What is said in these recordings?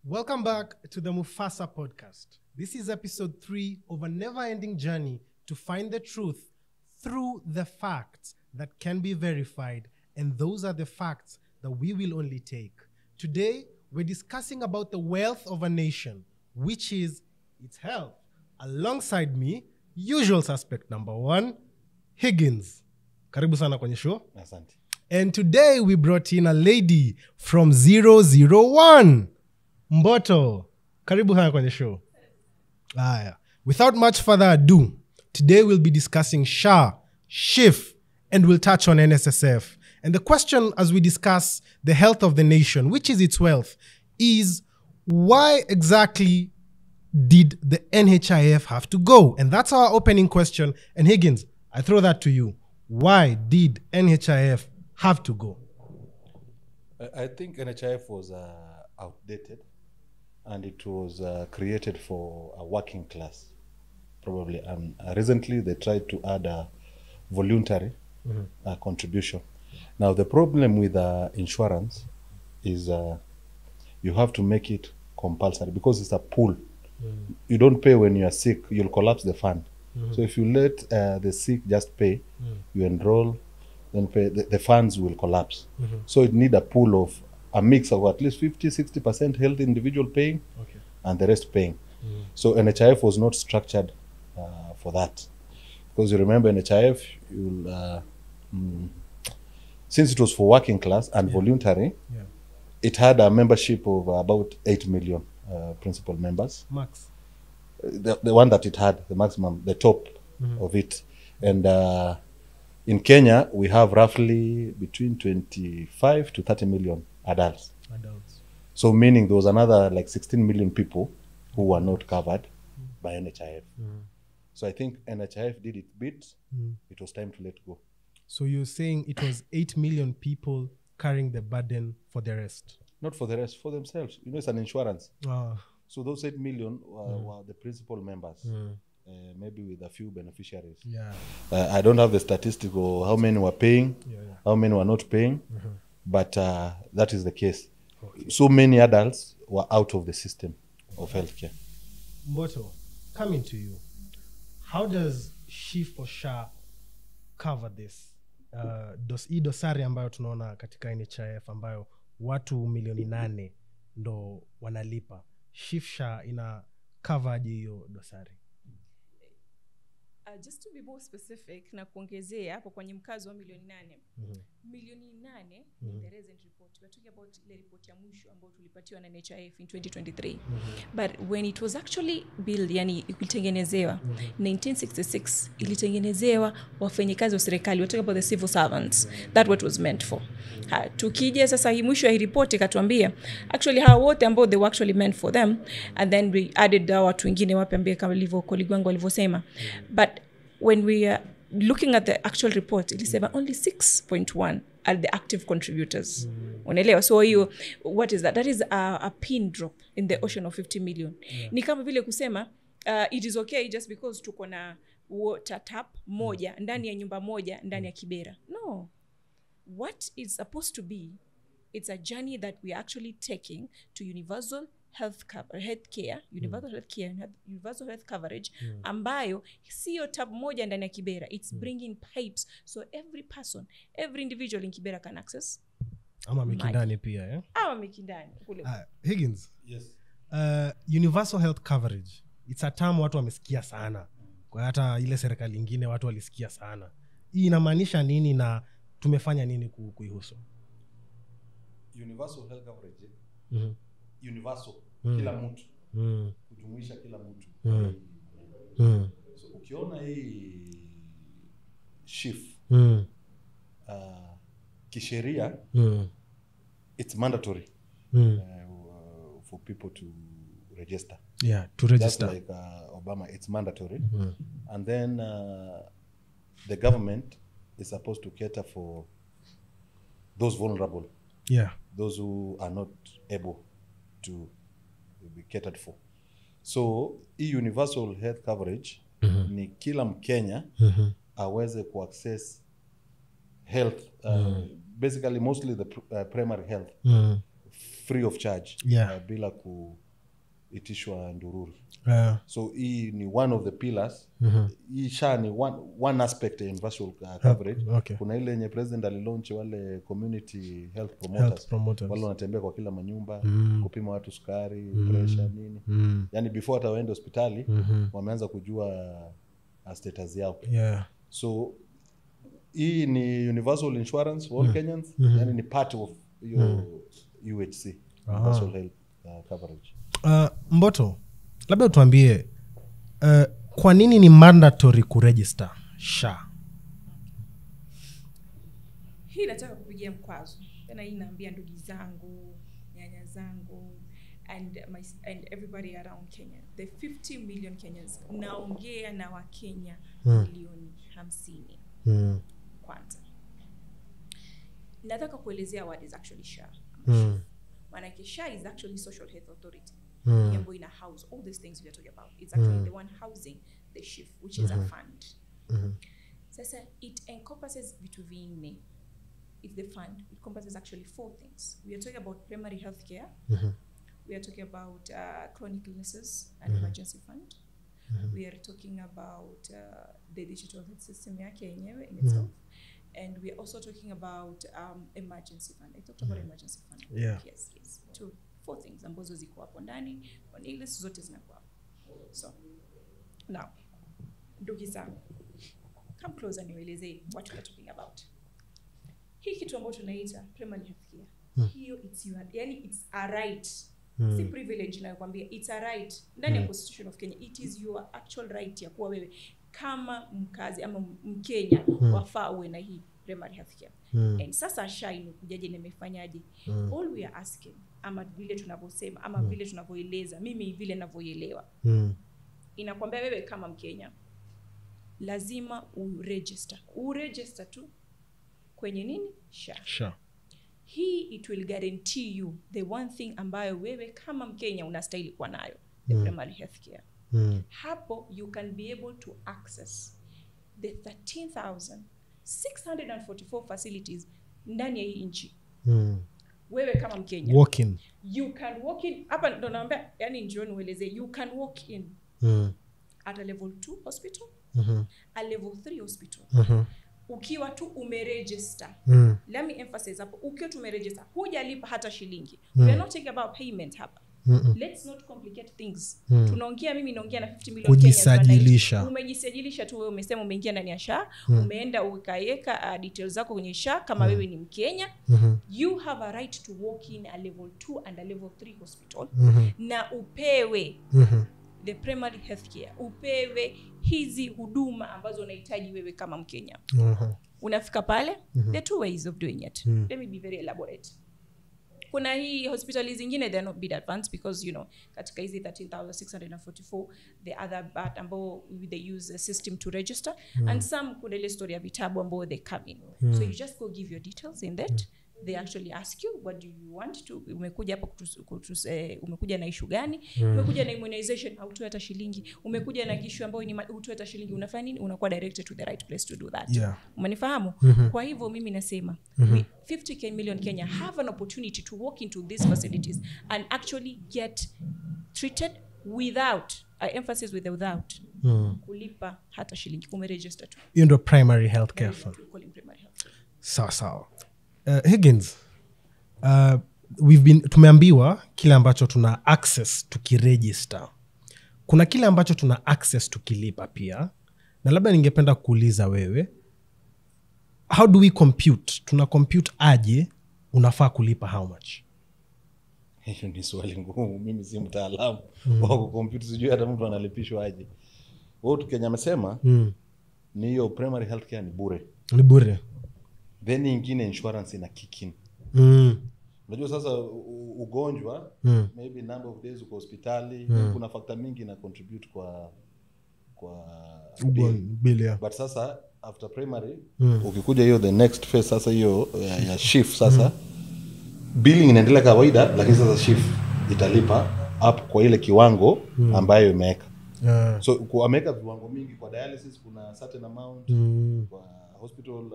Welcome back to the Mufasa podcast. This is episode 3 of a never-ending journey to find the truth through the facts that can be verified, and those are the facts that we will only take. Today, we're discussing about the wealth of a nation, which is its health. Alongside me, usual suspect number 1, Higgins. Karibu sana kwenye show. Asante. And today we brought in a lady from 001. Mboto, karibu haya kwenye show. Without much further ado, today we'll be discussing SHA, SHIF, and we'll touch on NSSF. And the question as we discuss the health of the nation, which is its wealth, is why exactly did the NHIF have to go? And that's our opening question. And Higgins, I throw that to you. Why did NHIF have to go? I think NHIF was outdated, and it was created for a working class, probably. Recently, they tried to add a voluntary contribution. Now, the problem with insurance is you have to make it compulsory because it's a pool. You don't pay when you are sick, you'll collapse the fund. So if you let the sick just pay, you enroll, then pay, the funds will collapse. So it need a pool of a mix of at least 50-60% healthy individual paying, and the rest paying. So NHIF was not structured for that, because you remember NHIF, since it was for working class and voluntary, it had a membership of about 8 million principal members. Max. The one that it had, the maximum, the top of it. And in Kenya, we have roughly between 25 to 30 million adults. So meaning there was another like 16 million people who were not covered by NHIF. So I think NHIF did its bit. It was time to let go. So you're saying it was 8 million people carrying the burden for the rest? Not for the rest, for themselves. You know, it's an insurance. Oh. So those 8 million were the principal members, maybe with a few beneficiaries. I don't have the statistic or how many were paying, how many were not paying, but that is the case. So many adults were out of the system of healthcare. Mboto, coming to you, how does SHIF or SHA cover this? Hii dosari ambayo tunaona katika NHIF ambayo watu 8 ndo wanalipa. SHIF SHA ina cover aje hiyo dosari? Just to be more specific, na kuongezea hapo kwenye mkazo wa milioni 8. Milioni 8 in the recent report. We're talking about the report ya mwisho ambayo tulipatiwa na NHIF in 2023. But when it was actually built, yani ilitengenezewa 1966, ilitengenezewa wafanyikazi wa serikali. We're talking about the civil servants. That's what was meant for. Tukija sasa hii mwisho ya hii report ikatuambia actually hao wote ambao they were actually meant for them, and then we added watu wengine wapi ambao kama ilivyo Koligwango alivyosema. But when we are looking at the actual report, it is only 6.1 are the active contributors. Unaelewa? So you, what is that? That is a pin drop in the ocean of 50 million. Ni kama vile kusema it is okay just because tuko na water tap moja ndani ya nyumba moja ndani ya Kibera. No. What is supposed to be, it's a journey that we are actually taking to universal health health coverage ambayo sio tab moja ndani ya Kibera. It's bringing pipes so every person, every individual in Kibera can access. Ama Mikindani pia, eh? Ama Mikindani. Higgins. Yes. Universal health coverage. It's a term watu wamesikia sana. Kwa hata ile serikali nyingine watu walisikia sana. Hii inamaanisha nini na tumefanya nini kuihusu? Universal health coverage. Universal. Kila mtu. Kujumuisha kila mtu. So ukiona hii SHIF kisheria, it's mandatory for people to register. Yeah, to register. Just like Obama, it's mandatory. And then the government is supposed to cater for those vulnerable. Yeah. Those who are not able to be catered for. So, universal health coverage ni kila Mkenya aweze ku access health, basically mostly the primary health free of charge, bila kuitishwa ndururu. So hii ni one of the pillars. Hii SHA ni one aspect ya universal coverage. Kuna ile yenye president alilaunch wale community health promoters. Wale wanatembea kwa kila manyumba, kupima watu sukari, pressure nini. Yani before hata waende hospitali, wameanza kujua status yao. So hii ni universal insurance for all Kenyans. Yani ni part of your UHC, universal health coverage. Mboto, labda tuambie kwa nini ni mandatory kuregister SHA? Hii nataka kupigia mkwazo. Tena hii naambia ndugu zangu, nyanya zangu and everybody around Kenya. The 50 million Kenyans, naongea na Wakenya milioni 50. Kwanza nataka kuelezea what is actually SHA. Maana SHA is actually social health authority. Ambayo ina house all these things we are talking about. It's actually the one housing the SHIF, which is a fund. Sasa it encompasses vitu vinne. If the fund, it encompasses actually 4 things. We are talking about primary health care. We are talking about chronic illnesses and emergency fund. We are talking about the digital health system yake yenyewe in itself. And we are also talking about emergency fund. I talked about emergency fund. Yes. 4 things ambazo ziko hapo ndani, kwa ile zote zinakuwa. So now, ndugu zangu, come closer nielezee what we are talking about. Hii kitu ambacho tunaita primary health care. Hiyo it's a right. Si privilege nakwambia, it's a right. Ndani ya Constitution of Kenya, it is your actual right ya kuwa wewe kama mkazi ama Mkenya wafaa uwe na hii primary health care. And sasa SHA imekujaje na imefanyaje? All we are asking, ama vile tunavyosema ama vile tunavyoeleza, mimi vile ninavyoelewa, inakwambia wewe kama Mkenya lazima uregister tu kwenye nini? SHA. Hii it will guarantee you the one thing ambayo wewe kama Mkenya unastahili kuwa nayo, the primary health care. Hapo you can be able to access the 13,644 facilities ndani ya hii nchi. Wewe kama Mkenya you can walk in. Hapa ndo naambia, yani njioni ueleze, you can walk in at a level 2 hospital, a level 3 hospital. Ukiwa tu umeregister. Let me emphasize hapo, ukiwa tu umeregister, hujalipa hata shilingi. We are not talking about payment hapa. Let's not complicate things. Tunaongea, mimi naongea na 50 million Kenyans. Umejisajilisha tu wewe, umesema umeingia ndani ya SHA, umeenda ukaweka details zako kwenye SHA kama wewe ni Mkenya. You have a right to walk in a level 2 and a level 3 hospital. Na upewe the primary health care. Upewe hizi huduma ambazo unahitaji wewe kama Mkenya. Unafika pale, there are 2 ways of doing it. Let me be very elaborate. Kuna hii hospitali zingine, they are not bid advanced because katika hizi 13,644 the other but ambao they use a system to register, and some kuna ile story ya vitabu ambao they come in. So you just go give your details in that. They actually ask you, what do you want to, umekuja hapa umekuja na issue gani? Umekuja na immunization, hautoe hata shilingi. Umekuja na issue ambayo ni hautoe hata shilingi, unafanya nini? Unakuwa directed to the right place to do that. Umenifahamu? Kwa hivyo mimi nasema 50 million Kenya have an opportunity to walk into these facilities and actually get treated without, I emphasize with the without, kulipa hata shilingi. Umeregister tu. Hiyo ndio primary health care fund. Sawa. Higgins, tumeambiwa kile ambacho tuna access tukiregister. Kuna kile ambacho tuna access tukilipa pia. Na labda ningependa kuuliza wewe, how do we compute? Tuna compute aje unafaa kulipa how much? Hiyo ni swali ngumu. Mimi si mtaalamu wa kucompute, sijui hata mtu analipishwa aje. Wao Kenya amesema ni hiyo primary health care ni bure. Then nyingine insurance ina kick in. Unajua sasa ugonjwa, maybe number of days uko hospitali, kuna factor mingi na contribute kwa bill. But sasa after primary, ukikuja hiyo the next phase, sasa hiyo ya shift, sasa billing inaendelea kawaida, lakini sasa shift italipa up kwa ile kiwango ambayo imeweka. So ameweka viwango mingi kwa dialysis, kuna certain amount, kwa hospital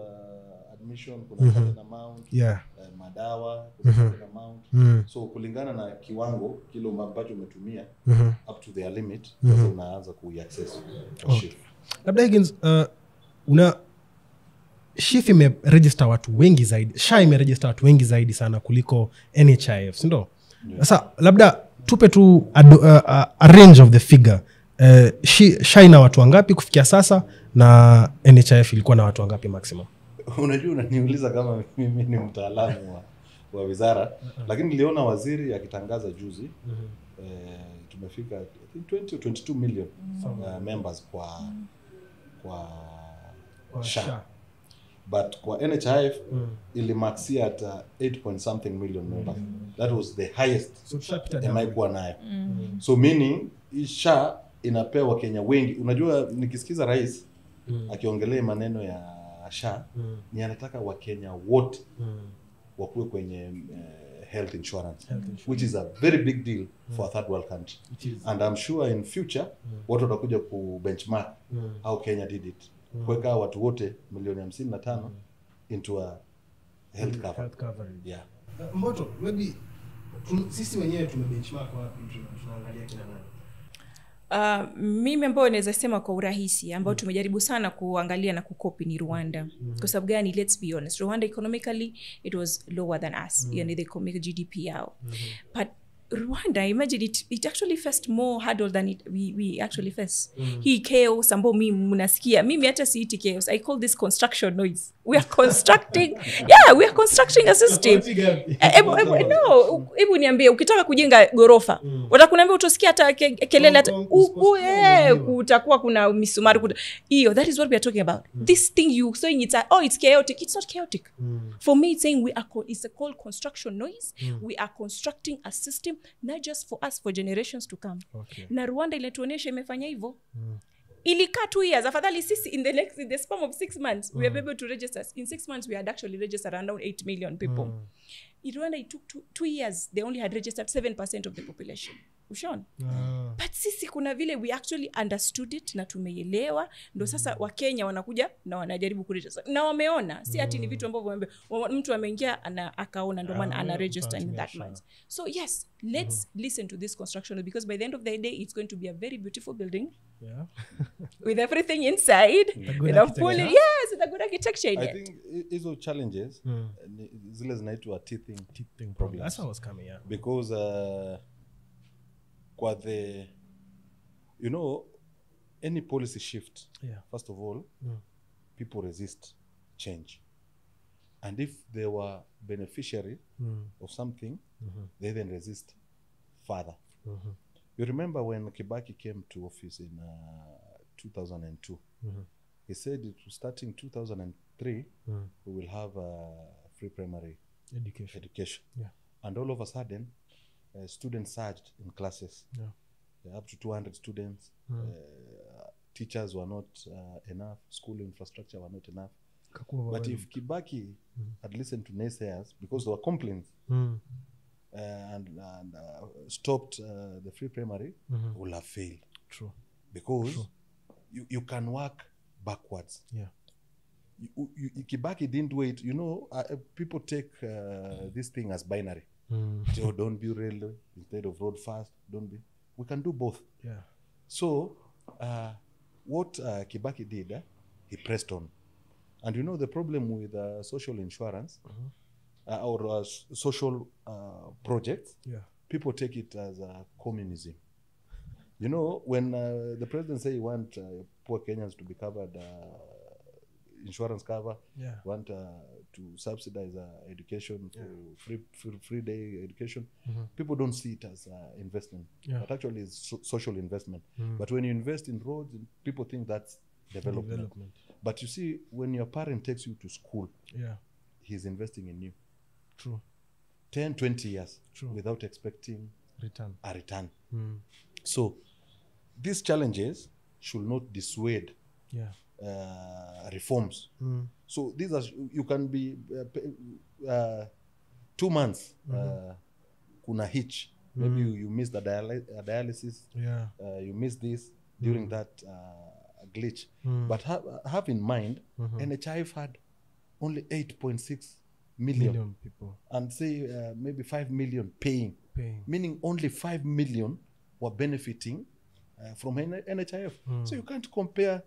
admission kuna certain amount, Yeah. Madawa kuna certain amount. So kulingana na kiwango kilo ambacho umetumia up to their limit, sasa unaanza kuaccess kwa SHIF. Labda Higgins, una SHIF imeregister watu wengi zaidi, SHA imeregister watu wengi zaidi sana kuliko NHIF, si ndio? Sasa labda tupe tu a range of the figure. SHA ina watu wangapi kufikia sasa na NHIF ilikuwa na watu wangapi maximum? Unajua unaniuliza kama mimi ni mtaalamu wa wizara, lakini niliona waziri akitangaza juzi tumefika I think 20 or 22 million members kwa SHA. But kwa NHIF ilimaxia at 8 point something million members. That was the highest kuwa nayo. So meaning SHA inapewa Kenya wengi. Unajua nikisikiza rais akiongelea maneno ya SHA ni anataka Wakenya wote wakuwe kwenye health insurance, which is a very big deal for a third world country. And I'm sure in future watu watakuja ku benchmark how Kenya did it. Kuweka watu wote milioni 55 into a health cover. Yeah. Mboto, maybe sisi wenyewe tumebenchmark wapi, tunaangalia kina nani? Mimi ambao naweza sema kwa urahisi ambao tumejaribu sana kuangalia na kukopi ni Rwanda. Kwa sababu gani? Let's be honest, Rwanda economically it was lower than us. Yani the economic GDP yao. But Rwanda, imagine it actually faced more hurdle than we actually face. Hii chaos ambao mimi mnasikia, mimi hata siiti chaos, I call this construction noise. We are constructing we are constructing a system. Hebu niambie, ukitaka kujenga gorofa watakuniambia utosikia hata kelele hata kutakuwa kuna misumari hiyo. That is what we are talking about. This thing you saying it's chaotic. It's not chaotic. For me it's saying it's called construction noise. We are constructing a system not just for us, for generations to come. Na Rwanda ile tuonesha imefanya hivyo. Ilikaa 2 years. Afadhali sisi in the span of 6 months we are able to register. In 6 months we had actually registered around 8 million people. In Rwanda it took 2 years. They only had registered 7% of the population. Ushaona? But sisi kuna vile we actually understood it na tumeielewa, ndo sasa Wakenya wanakuja na wanajaribu kuregister. Na wameona si ati ni vitu ambavyo mtu ameingia akaona ndo maana ana register in that month. So yes, let's listen to this construction, because by the end of the day it's going to be a very beautiful building. Yeah. With everything inside, with a good architecture. I think hizo challenges zile zinaitwa teething problem. That's how I was coming, yeah. Because kwa any policy shift, first of all, people resist change. And if they were beneficiary of something, they then resist further. You remember when Kibaki came to office in 2002, he said starting 2003, we will have free primary education. Yeah. And all of a sudden, students surged in classes. Up to 200 students. Teachers were not enough. School infrastructure were not enough. But if Kibaki had listened to naysayers, because there were complaints, and stopped the free primary, would have failed. True. Because you can work backwards. Yeah. Kibaki didn't wait. People take this thing as binary. So don't be railway instead of road fast. We can do both. Yeah. So what Kibaki did, he pressed on. And the problem with social insurance or social projects, people take it as communism. When the president say he want poor Kenyans to be covered, insurance cover, want to subsidize education, free day education, people don't see it as investment. But actually it's social investment. But when you invest in roads, people think that's development. But you see, when your parent takes you to school, he's investing in you. True. 10, 20 years without expecting a return. So these challenges should not dissuade reforms. So these are, you can be 2 months kuna hitch. Maybe you missed a dialysis. You missed this during that glitch. But have in mind, NHIF had only 8.6 million people, and say maybe 5 million paying, meaning only 5 million were benefiting from NHIF. So you can't compare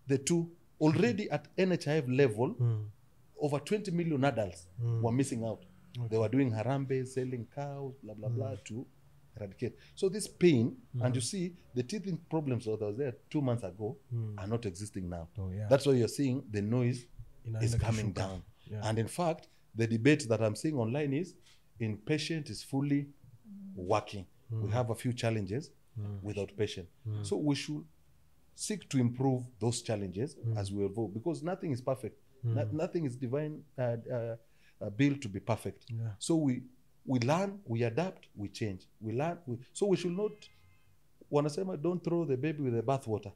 the two. Already at NHIF level, over 20 million adults were missing out. They were doing harambe, selling cows, blah, blah, blah, to eradicate. So this pain, and you see, the teething problems that was there 2 months ago are not existing now. That's why you're seeing the noise is coming down. And in fact, the debate that I'm seeing online is, inpatient is fully working. We have a few challenges with outpatient. So we should seek to improve those challenges as we evolve, because nothing is perfect. Nothing is divine built to be perfect. So we learn, we adapt, we change. We learn. So we should not, wanasema, don't throw the baby with the bathwater.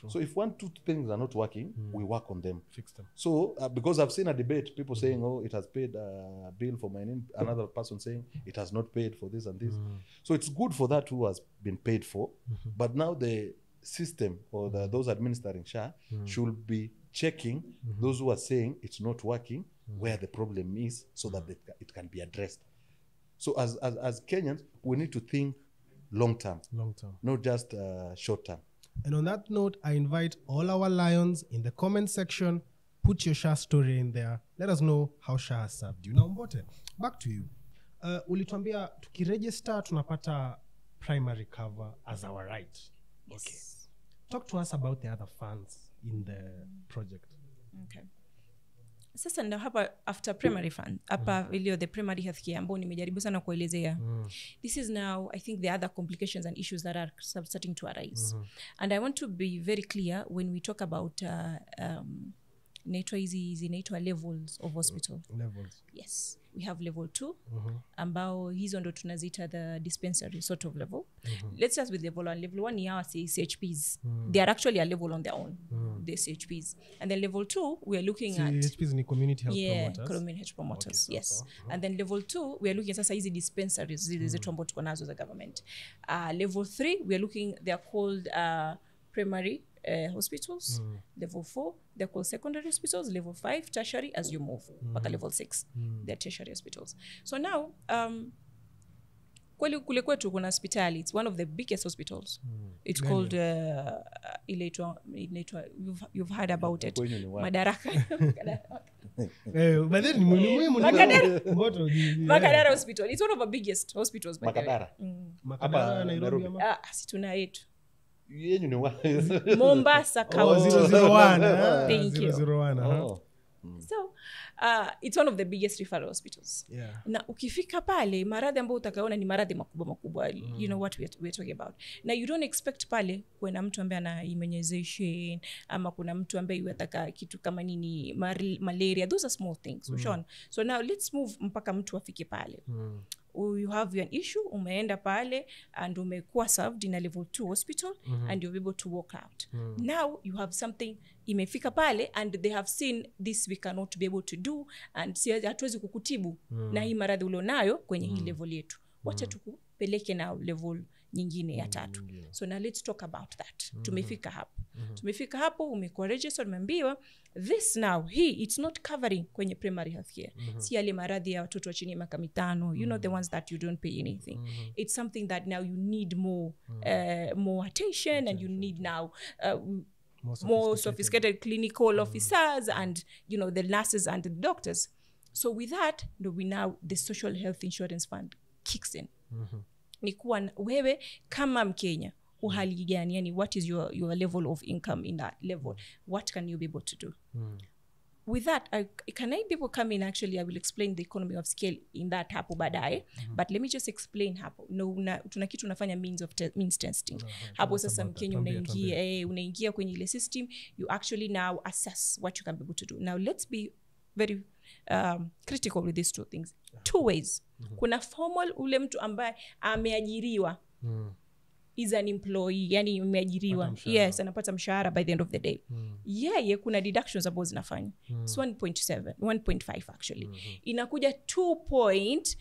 So if 1, 2 things are not working, we work on them. Fix them. So because I've seen a debate, people saying, oh, it has paid a bill for my name. Another person saying it has not paid for this and this. So it's good for that who has been paid for. But now the system or those administering SHA should be checking those who are saying it's not working, where the problem is, so that it can be addressed. So as Kenyans, we need to think long term, not just short term. And on that note, I invite all our lions in the comment section, put your SHA story in there. Let us know how SHA has served you. Now Mbote, back to you. Ulituambia tukiregister tunapata primary cover as our right. Yes. Okay. Talk to us about the other funds in the project. Okay. Sasa ndo hapa after primary fund, hapa ilio the primary healthcare ambao nimejaribu sana kuelezea. This is now, I think, the other complications and issues that are starting to arise. And I want to be very clear when we talk about zinaitwa levels of hospital. Levels. Yes. We have level 2, ambao hizo ndo tunazita the dispensary sort of level. Let's start with level 1. Level 1 ni our CHPs. They are actually a level on their own, the CHPs. And then level 2, we are looking at... CHPs ni community health promoters. Community health promoters, okay, yes. And then level 2, we are looking at sasa hizi dispensaries, zetu ambao tuko nazo za government. Level 3, we are looking, they are called primary hospitals. Level 4, they're called secondary hospitals. Level 5, tertiary, as you move. Mpaka level 6, they're tertiary hospitals. So now, kule kwetu kuna hospitali. It's one of the biggest hospitals. It's called you've heard about it. Madaraka. But then Makadara Hospital. It's one of the biggest hospitals. Makadara. Makadara Nairobi. Situna yetu. Mombasa County. 001. Thank you. 001. So it's one of the biggest referral hospitals. Na ukifika pale maradhi ambayo utakaona ni maradhi makubwa. You know what we're talking about. Now you don't expect pale kuna mtu ambaye ana immunization ama kuna mtu ambaye yataka kitu kama nini malaria. Those are small things. So now let's move mpaka mtu afike pale. You have an issue, umeenda pale and umekuwa served in a level 2 hospital and you're able to walk out. Now you have something imefika pale and they have seen this we cannot be able to do and hatuwezi kukutibu na hii maradhi ulionayo kwenye hii level yetu. Wacha tukupeleke na level nyingine ya 3. So now let's talk about that. Tumefika hapo, umekuwa registered, umeambiwa this now it's not covering kwenye primary healthcare. Si yale maradhi ya watoto wa chini ya miaka 5, you know, the ones that you don't pay anything. It's something that now you need more attention and you need now more sophisticated clinical officers and, you know, the nurses and the doctors. So with that, the social health insurance fund kicks in. Ni kuwa wewe kama Mkenya uhali gani, yani what is your level of income in that level, what can you be able to do? With that, can I people come in? Actually, I will explain the economy of scale in that hapo baadaye. But let me just explain hapo. Tuna kitu unafanya means testing. Hapo sasa Mkenya unaingia kwenye ile system, you actually now assess what you can be able to do. Now let's be very critical with these two things. 2 ways. Kuna formal, ule mtu ambaye ameajiriwa. Is an employee, yani umeajiriwa. Yes, anapata mshahara by the end of the day. Kuna deductions ambazo zinafanya. It's 1.7, 1.5 actually. Inakuja 2 point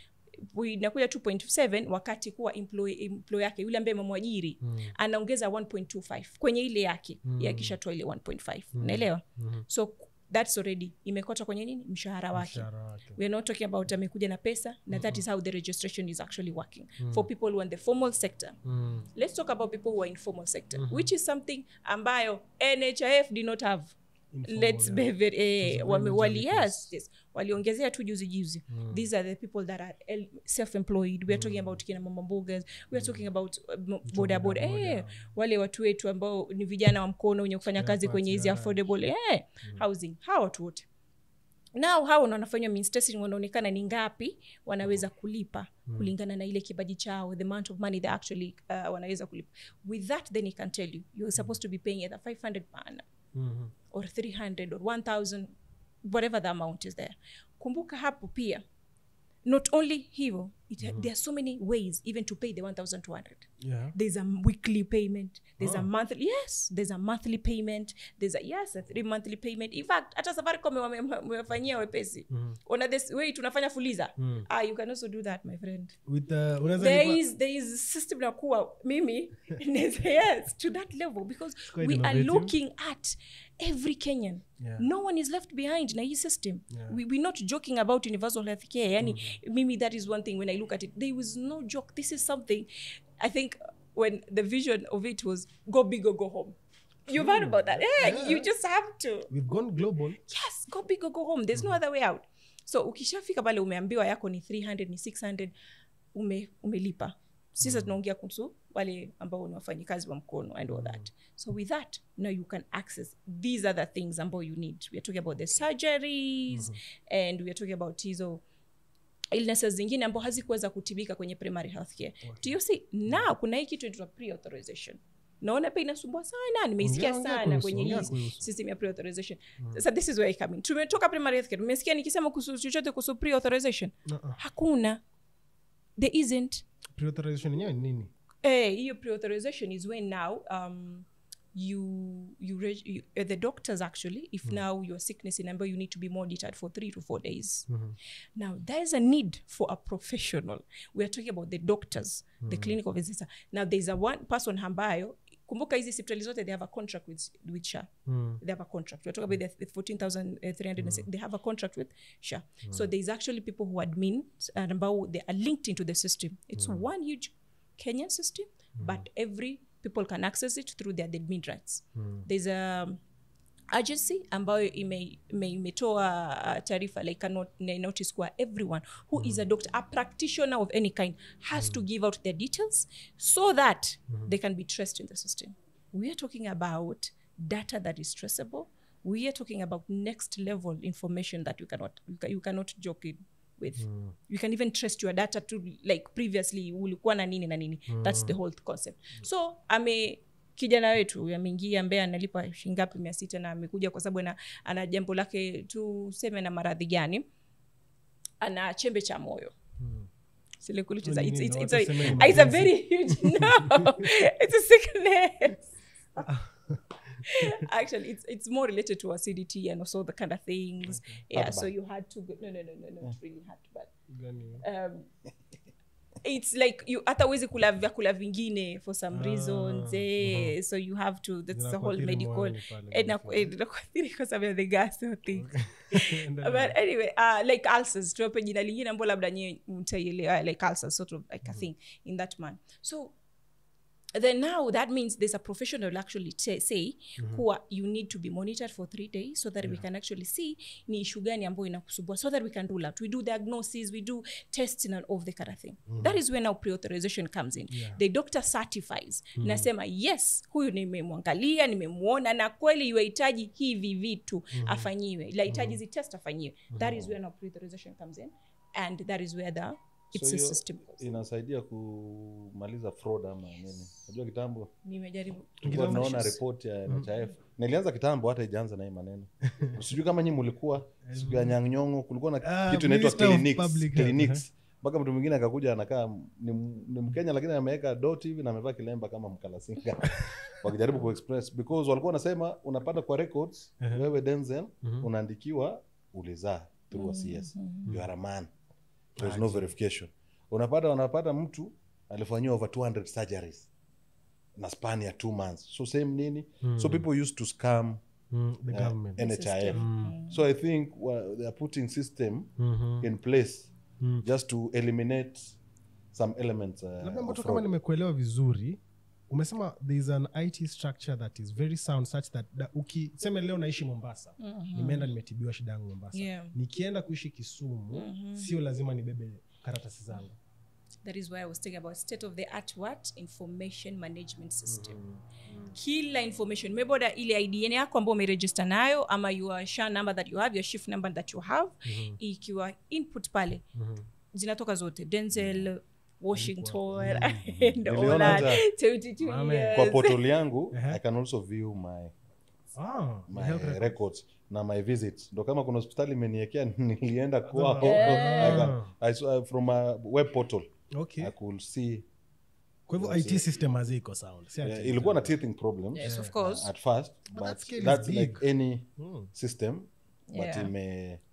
inakuja 2.7 wakati kuwa employee yake yule ambaye mamwajiri anaongeza 1.25 kwenye ile yake yakishatoa ile 1.5 unaelewa so that's already imekota kwenye nini mshahara wake we are not talking about amekuja na pesa na that is how the registration is actually working for people who are in the formal sector let's talk about people who are in formal sector which is something ambayo NHIF did not have let's be very yes waliongezea tu juzi these are the people that are self-employed we are talking about kina mama mbogas we are talking about boda wale watu wetu ambao ni vijana wa mkono wenye kufanya kazi kwenye hizi affordable housing hao watu wote now hao wanafanya means testing wanaonekana ni ngapi wanaweza kulipa kulingana na ile kibaji chao the amount of money they actually wanaweza kulipa with that then he can tell you you're supposed to be paying either 500 pound or 300 or 1000 whatever the amount is there kumbuka hapo pia not only hivyo there are so many ways even to pay the 1200 there's a weekly payment there's a monthly there's a monthly payment there's a 3 monthly payment in fact hata Safaricom wamefanyia wepesi on this way tunafanya fuliza you can also do that my friend with there is system na kuwa mimi to that level because we are looking at every Kenyan no one is left behind na hii system we're not joking about universal health care yani mimi that is one thing when I look at it there was no joke this is something I think when the vision of it was go big or go home you've heard about that you just have to we've gone global yes go big or go home there's no other way out so ukishafika pale umeambiwa yako ni 300 ni 600 umelipa sisi tunaongea kuhusu wale ambao ni wafanyikazi wa mkono and all that so with that now you can access these other things ambao you need we are talking about the surgeries and we are talking about hizo illnesses zingine ambao hazikuweza kutibika kwenye primary healthcare do you see now kuna hii kitu inaitwa pre-authorization naona pia inasumbua sana nimeisikia sana kwenye hii system ya pre-authorization so this is where I come in tumetoka primary healthcare umesikia nikisema kuhusu chochote kuhusu pre-authorization hakuna there isn't pre-authorization yenyewe ni nini hiyo pre-authorization is when now the doctors actually if now your sickness in number you need to be monitored for 3 to 4 days now there is a need for a professional we are talking about the doctors the clinical visitor now there is a one person ambayo kumbuka hizi hospitali zote they have a contract with SHA they have a contract we are talking about the 14,300 they have a contract with SHA so there is actually people who admin and ambao they are linked into the system it's one huge Kenyan system but every people can access it through their admin rights there's a agency ambayo imetoa taarifa like a notice kwa everyone who is a doctor a practitioner of any kind has to give out their details so that they can be traced in the system we are talking about data that is traceable we are talking about next level information that you cannot joke with you can even trace your data to like previously ulikuwa na nini that's the whole concept so kijana wetu ameingia ambaye analipa shingapi 600 na amekuja kwa sababu ana jambo lake tuseme na maradhi gani ana chembe cha moyo sile kulitiza it's a very huge no it's a sickness actually it's more related to acidity and also the kind of things so you had to go, no it's really hard but it's like you hata uwezi kula vyakula vingine for some reasons so you have to that's the whole medical inakuathiri kwa sababu the gas thing but anyway like ulcers tuwape jina lingine ambalo labda nyinyi mtaielewa like ulcers sort of like a thing in that man so then now that means there's a professional actually say kuwa you need to be monitored for 3 days so that we can actually see ni issue gani ambayo inakusumbua so that we can rule out we do diagnosis we do testing and all the kind of thing that is when now pre-authorization comes in the doctor certifies nasema yes huyu nimemwangalia nimemuona na kweli yuhitaji hivi vitu afanyiwe lahitaji hizi test afanyiwe that is when now pre-authorization comes in and that is where it's a system inasaidia kumaliza fraud ama nini unajua kitambo nimejaribu naona report ya NHIF nilianza kitambo hata ijaanza na hii maneno sijui kama nyinyi mlikuwa siku ya Nyang'nyongo kulikuwa na kitu inaitwa clinics mpaka mtu mwingine akakuja anakaa ni Mkenya lakini ameweka dot hivi na amevaa kilemba kama mkalasinga wakijaribu kuexpress because walikuwa wanasema unapata kwa records wewe Denzel unaandikiwa ulizaa through a CS you are a man there's no verification unapata mtu alifanyiwa over 200 surgeries na span ya 2 months, so same nini. So people used to scam the government. NHIF. So I think they are putting system in place just to eliminate some elements Labda of Mboto, kama fraud. nimekuelewa vizuri, umesema there is an IT structure that is very sound such that ukisema leo naishi Mombasa, nimeenda nimetibiwa shida yangu Mombasa, nikienda kuishi Kisumu sio lazima nibebe karatasi zangu. That is why I was talking about state of the art information management system. Kila information umeboda ile ID yako ambayo umeregister nayo, ama your SHA number that you have, your shift number that you have, ikiwa input pale zinatoka zote, Denzel, Washington, and all that. 22 years. Kwa portal yangu I can also view my records na my visits. Ndo kama kuna hospitali imeniwekea nilienda kwao, I saw from a web portal. Okay. I could see. Kwa hivyo IT system haziko sound. Ilikuwa na teething problems. Yes, of course. At first, but that's like any system, but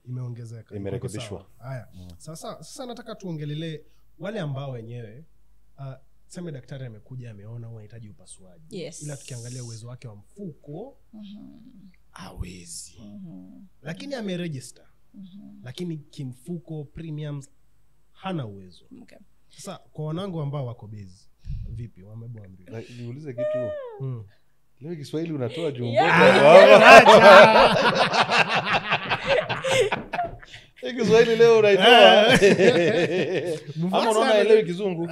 imeongezeka, imerekebishwa. Haya. Sasa nataka tuongelele wale ambao wenyewe sema daktari amekuja ameona unahitaji upasuaji. Yes. Ila tukiangalia uwezo wake wa mfuko hawezi. Lakini ameregister. Lakini kimfuko premiums hana uwezo. Okay. Sasa kwa wanangu ambao wako busy, vipi wamebwambia? Niulize kitu. Leo Kiswahili unatoa jumbo. Kiswahili leo unaitoa. Ama unaona elewi Kizungu?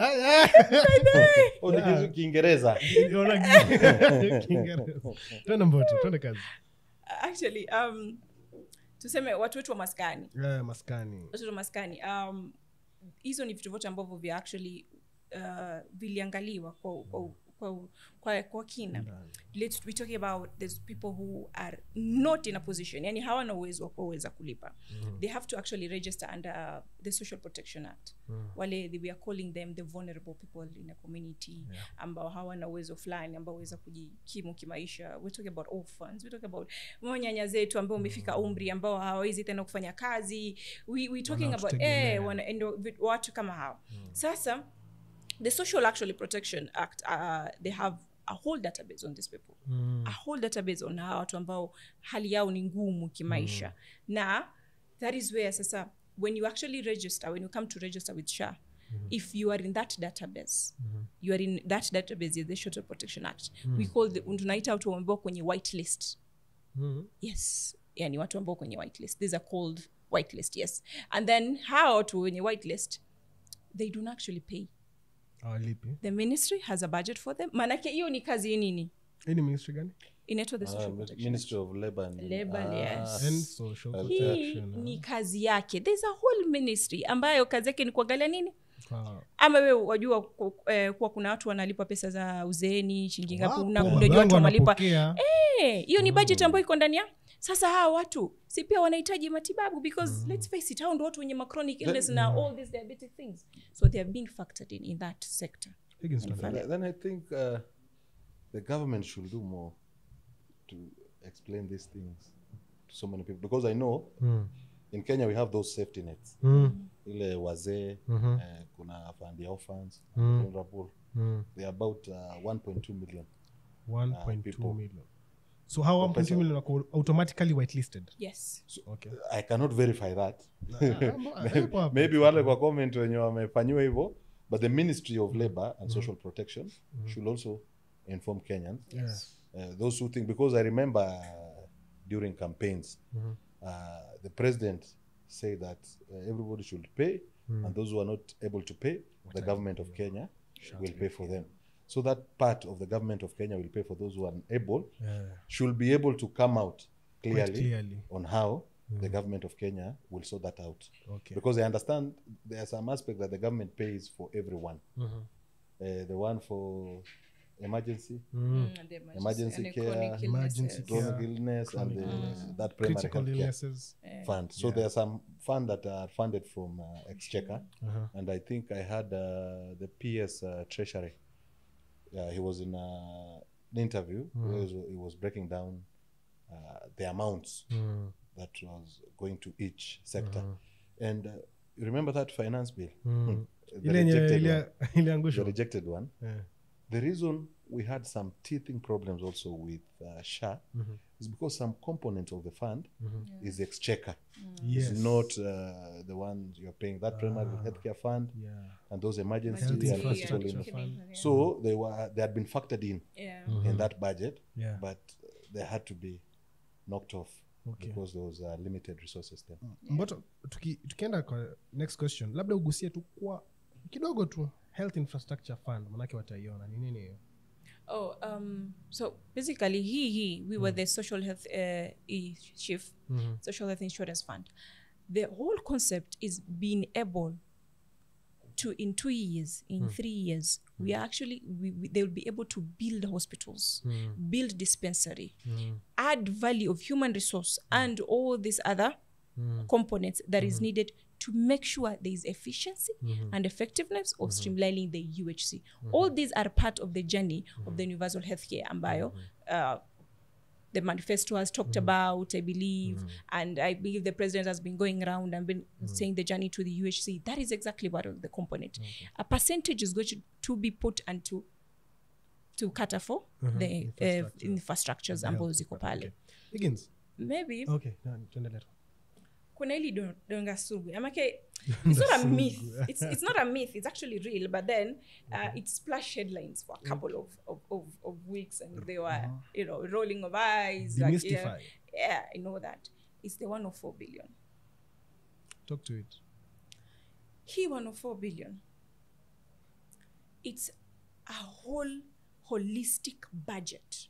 Au ni Kiingereza? Kiingereza. Twende Mboto, twende kazi. Actually, tuseme watu wetu wa maskani. Maskani. Watu wa maskani. Hizo ni vitu vyote ambavyo vya actually viliangaliwa kwa kina. We talking about there's people who are not in a position, yani hawana uwezo wa kuweza kulipa. They have to actually register under the Social Protection Act. Wale we are calling them the vulnerable people in a community, ambao hawana uwezo fulani ambao waweza kujikimu kimaisha. We're talking about orphans, we're talking about nyanya zetu ambao umefika umri ambao hawawezi tena kufanya kazi. We talking about watu kama hao. Sasa the Social Actually Protection Act, they have a whole database on these people. A whole database on hawa watu ambao hali yao ni ngumu kimaisha. Na that is where sasa when you actually register, when you come to register with SHA, if you are in that database, you are in that database is the Social Protection Act. We call tunaita watu ambao kwenye whitelist. Yes. Yani watu ambao kwenye whitelist. These are called whitelist, yes. And then hawa watu kwenye whitelist, they don't actually pay. The ministry has a budget for them. Manake hiyo ni kazi nini? Any ministry gani? Inaitwa the Social Protection. Ministry of Labor and yes. And Social Protection. Ni kazi yake. There's a whole ministry ambayo kazi yake ni kuangalia nini? Ama wewe wajua kwa kuna watu wanalipa pesa za uzeeni shilingi ngapi, unajua watu wanalipa. Hiyo ni budget ambayo iko ndani ya. Sasa hawa watu si pia wanahitaji matibabu, because let's face it, hao ndio watu wenye chronic illness na all these diabetic things, so they are being factored in that sector. Then I think the government should do more to explain these things to so many people, because I know in Kenya we have those safety nets. Ile wazee, kuna fund ya orphans, vulnerable. They are about 1.2 million. 1.2 million. So how 1.2 million are automatically whitelisted? Yes. So, okay. I cannot verify that. Maybe wale kwa comment wenye wamefanyiwa hivyo, but the Ministry of Labor and Social Protection should also inform Kenyans. Yes. Those who think, because I remember during campaigns, the president said that everybody should pay, and those who are not able to pay, the government of Kenya will pay for them. So that part of the government of Kenya will pay for those who are unable, should be able to come out clearly on how the government of Kenya will sort that out. Okay. Because I understand there are some aspects that the government pays for everyone. The one for emergency, emergency care, chronic illness, and that primary health fund. So there are some funds that are funded from Exchequer, and I think I had the PS Treasury. He was in an interview where he was breaking down the amounts that was going to each sector. And you remember that finance bill? The Ile yenye rejected one. ile iliangushwa. The rejected one. Yeah. The reason we had some teething problems also with SHA is because some component of the fund is exchequer. Yes. It's not the one you're paying, that primary healthcare fund and those emergency Health and hospital infrastructure fund. So they had been factored in that budget, Yeah. but they had to be knocked off because there was limited resources there. Mboto, tukienda kwa next question, labda ugusie tu kwa kidogo tu health infrastructure fund, manake wataiona ni nini hiyo? So basically we were the social health chief social health insurance fund. The whole concept is being able to, in 2 years, in 3 years, we are actually they will be able to build hospitals, build dispensary, add value of human resource and all these other components that is needed to make sure there is efficiency and effectiveness of streamlining the UHC. All these are part of the journey of the universal healthcare ambayo the manifesto has talked about, I believe, and I believe the president has been going around and been saying the journey to the UHC. That is exactly what of the component. A percentage is going to be put into to cater for the infrastructures ambazo ziko pale. Higgins. Maybe. Okay, tuendelee. Kuna hili donga sugu. Amake, it's not a myth. It's not a myth. It's actually real. But then it splashed headlines for a couple of weeks, and they were, rolling of eyes. Demystify. Like, yeah, I know that. It's the 104 billion. Talk to it. 104 billion. It's a whole holistic budget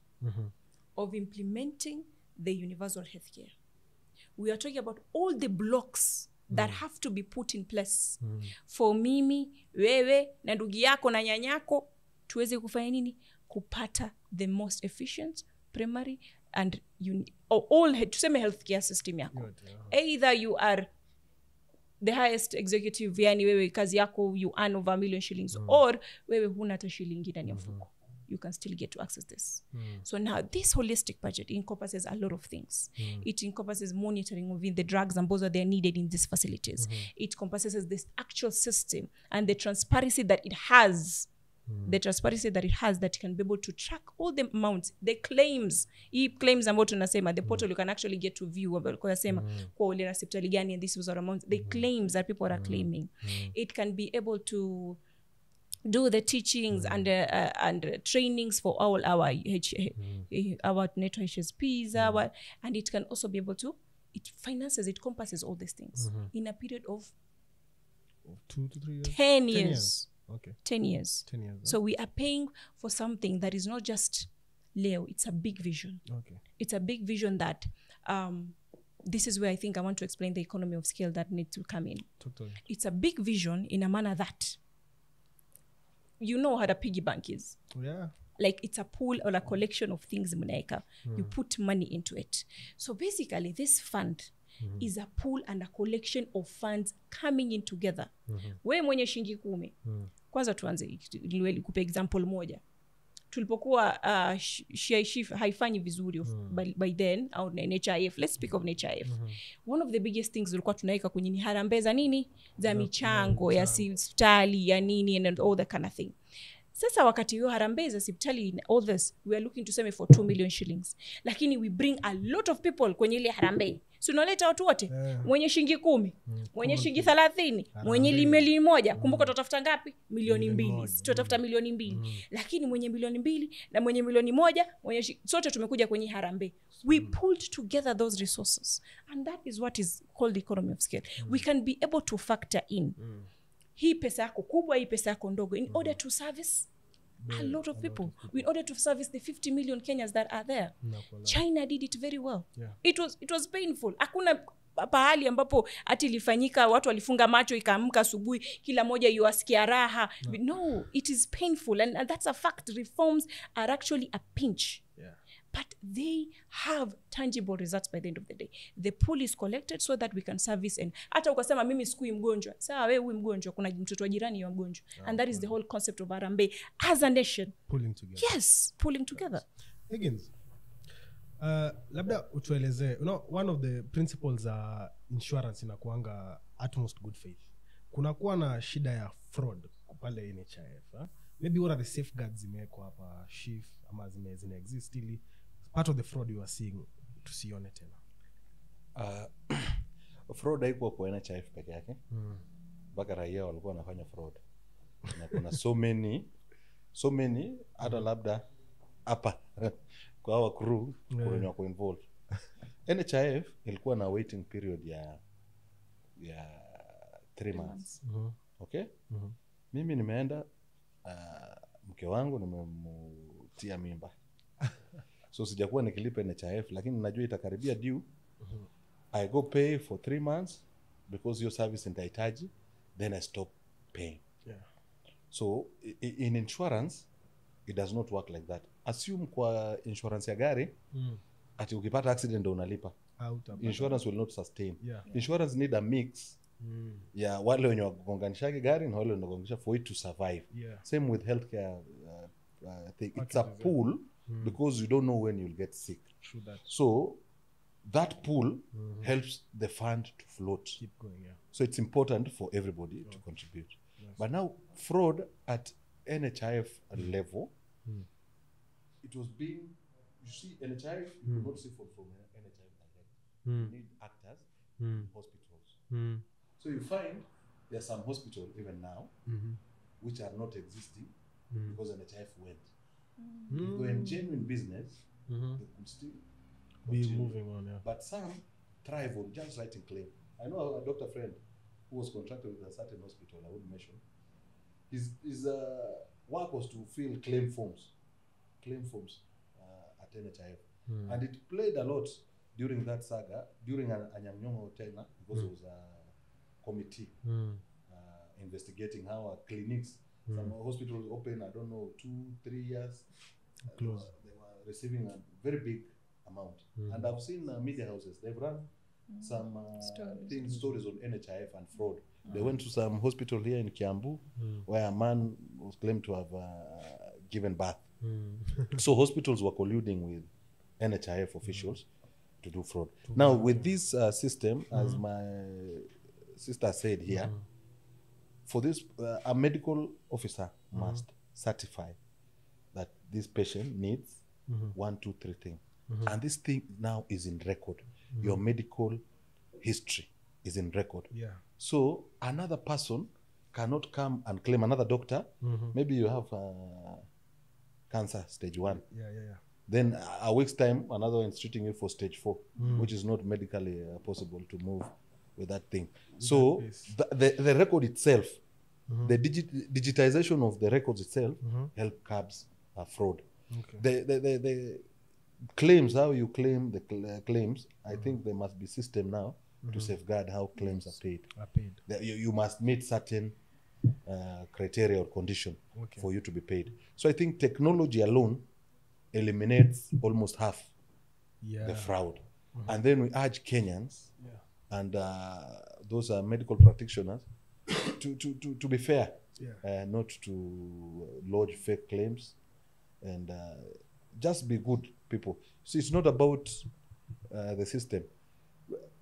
of implementing the universal healthcare. We are talking about all the blocks that have to be put in place for mimi, wewe, na ndugu yako na nyanyako tuweze kufanya nini? Kupata the most efficient primary and all tuseme healthcare system yako. Either you are the highest executive, yani wewe kazi yako you earn over $1 million or wewe huna hata shilingi ndani ya mfuko. You can still get to access this. So now this holistic budget encompasses a lot of things. It encompasses monitoring of the drugs and those are needed in these facilities. It encompasses this actual system and the transparency that it has. The transparency that it has that can be able to track all the amounts, the claims. Claims ambayo tunasema, the portal you can actually get to view kwa sema kwa ule hospitali gani and this was our amounts. The claims that people are claiming. It can be able to do the teachings and trainings for all our NATO HSPs, and it can also be able to, it finances, it encompasses all these things in a period of 2 to 3 years? 10 years. Okay. 10 years. 10 years. So we are paying for something that is not just Leo, it's a big vision. Okay. It's a big vision that this is where I think I want to explain the economy of scale that needs to come in. Totally. It's a big vision in a manner that you know what a piggy bank is. Yeah. Like it's a pool or a collection of things mnaeka. You put money into it. So basically this fund is a pool and a collection of funds coming in together. We mwenye shilingi 10. Kwanza tuanze niwe nikupe example moja. Tulipokuwa SHIF haifanyi vizuri by then au NHIF. Let's speak of NHIF. One of the biggest things tulikuwa tunaweka kwenye ni harambee za nini? Za michango ya hospitali ya nini and all that kind of thing. Sasa wakati hiyo harambee za hospitali and all this, we are looking to save for 2 million shillings. Lakini we bring a lot of people kwenye ile harambee. So unaleta watu wote mwenye shilingi 10, mwenye shilingi 30, mwenye milioni 1. Kumbuka tutafuta ngapi? Milioni 2. Tutafuta milioni 2. Lakini mwenye milioni 2 na mwenye milioni 1, mwenye sote tumekuja kwenye harambee. We pulled together those resources, and that is what is called the economy of scale. We can be able to factor in hii pesa yako kubwa, hii pesa yako ndogo in order to service a lot of people. In order to service the 50 million Kenyans that are there. China did it very well. It was painful. Hakuna pahali ambapo ati ilifanyika watu walifunga macho ikaamka asubuhi kila moja yuasikia raha. No, it is painful, and that's a fact. Reforms are actually a pinch. But they have tangible results by the end of the day. The pool is collected so that we can service, and hata ukasema mimi sikui mgonjwa, sawa wewe huyu mgonjwa, kuna mtoto wa jirani ya mgonjwa. And that is the whole concept of Harambee as a nation. Pulling together. Yes, pulling together. Higgins, labda utueleze, one of the principles insurance inakuanga utmost good faith. kunakuwa na shida ya fraud pale NHIF. Maybe what are the safeguards zimewekwa hapa SHIF ama zina exist ili part of the fraud you are seeing tusione tena? Fraud haikuwa kwa NHIF peke yake. Mpaka raia walikuwa wanafanya fraud. Na kuna so many hata labda hapa kwa our crew wenye wako involved. NHIF ilikuwa na waiting period ya 3 months. Okay? Mimi nimeenda mke wangu nimemtia mimba. So sijakuwa nikilipa NHIF lakini najua itakaribia due. I go pay for 3 months because your service nitahitaji, then I stop paying. So in insurance it does not work like that. Assume kwa insurance ya gari ati ukipata accident ndio unalipa. Insurance will not sustain. Insurance need a mix ya wale wenye wagonganisha gari na wale wanagonganisha for it to survive. Same with healthcare thing. It's a pool because you don't know when you'll get sick. So that pool helps the fund to float. Keep going, So it's important for everybody to contribute. But now fraud at NHIF level, it was being, you see, NHIF, you could not see fraud from NHIF direct. You need actors in hospitals. So you find there are some hospitals even now which are not existing because NHIF went. If they're in genuine business, they could still be moving on. But some thrive on just writing claim. I know a doctor friend who was contracted with a certain hospital, I wouldn't mention. His work was to fill claim forms at NHIF. And it played a lot during that saga, during Anyamnyongo Tena, because it was a committee investigating how our clinics, some hospitals open, I don't know, 2-3 years, Close. They were receiving a very big amount. And I've seen media houses, they've run some stories on NHIF and fraud. They went to some hospital here in Kiambu where a man was claimed to have given birth. So hospitals were colluding with NHIF officials to do fraud. Now with this system, as my sister said here, for this, a medical officer must certify that this patient needs 1, 2, 3 things. And this thing now is in record. Your medical history is in record. So another person cannot come and claim, another doctor, maybe you have cancer stage 1. Then a week's time, another one is treating you for stage 4, which is not medically possible to move with that thing. So the record itself, the digitization of the records itself help curbs fraud. The claims, how you claim the claims, I think there must be system now to safeguard how claims are paid. You must meet certain criteria or condition for you to be paid. So I think technology alone eliminates almost half the fraud. And then we urge Kenyans and those are medical practitioners to be fair, not to lodge fake claims, and just be good people. So it's not about the system.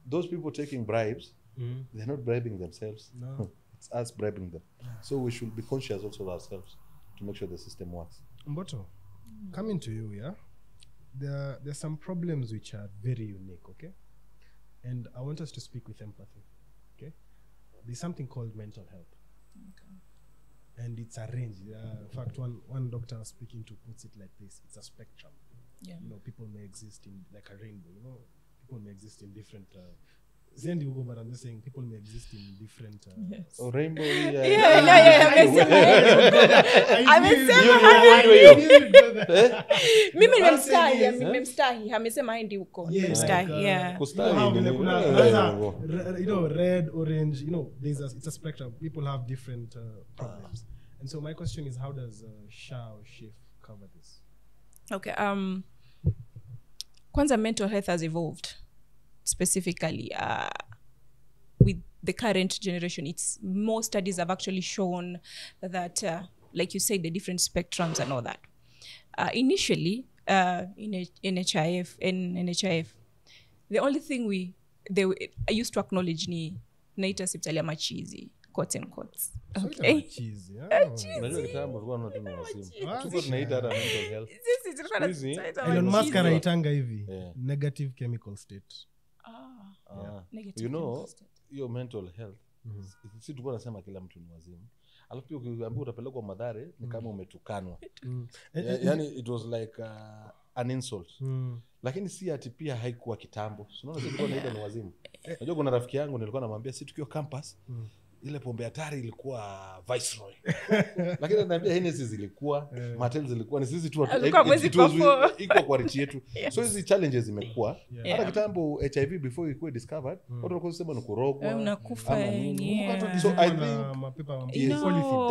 Those people taking bribes, they're not bribing themselves. It's us bribing them. So we should be conscious also of ourselves to make sure the system works. Mboto, coming to you, there's some problems which are very unique, okay? And I want us to speak with empathy, okay? There's something called mental health. And it's a range. In fact, one doctor I was speaking to puts it like this: it's a spectrum. You know, people may exist in like a rainbow. You know, people may exist in different. But I'm just saying people may exist in different. Oh, rainbow. Mimi nimemstahi amesema hindi huko nimemstahi you know, red, orange, you know, it's a spectrum. People have different problems. And so my question is, how does SHA or SHIF cover this? Okay, kwanza mental health has evolved specifically with the current generation. It's more studies have actually shown that like you said, the different spectrums and all that. Initially in NHIF, the only thing I used to acknowledge ni naita hospitali ya machizi, quotes and quotes. So Okay. ita cheese. Unajua kitambo tulikuwa tunatuma wazimu. Ah, Tulikuwa tunaita hata mental health. Sisi tulikuwa Squeezy. tunaita Elon Musk cheese. anaitanga hivi. Yeah. Negative chemical state. Negative You know, chemical state. hiyo mental health si tulikuwa nasema kila mtu ni wazimu, alafu pia ukiambiwa utapelekwa Madhare ni kama umetukanwa. Yani it was like an insult. Lakini si ati pia haikuwa kitambo. Unaona sisi tulikuwa naita ni wazimu. Unajua kuna rafiki yangu nilikuwa namwambia si tukio campus ile pombe hatari ilikuwa Viceroy. Lakini ananiambia Hennessy zilikuwa, Martell zilikuwa, ni sisi tu iko kwa richi yetu. So hizi challenges zimekuwa. Hata kitambo HIV before it was discovered, watu walikuwa wanasema ni kurogwa. Unakufa nini? So I think mapepa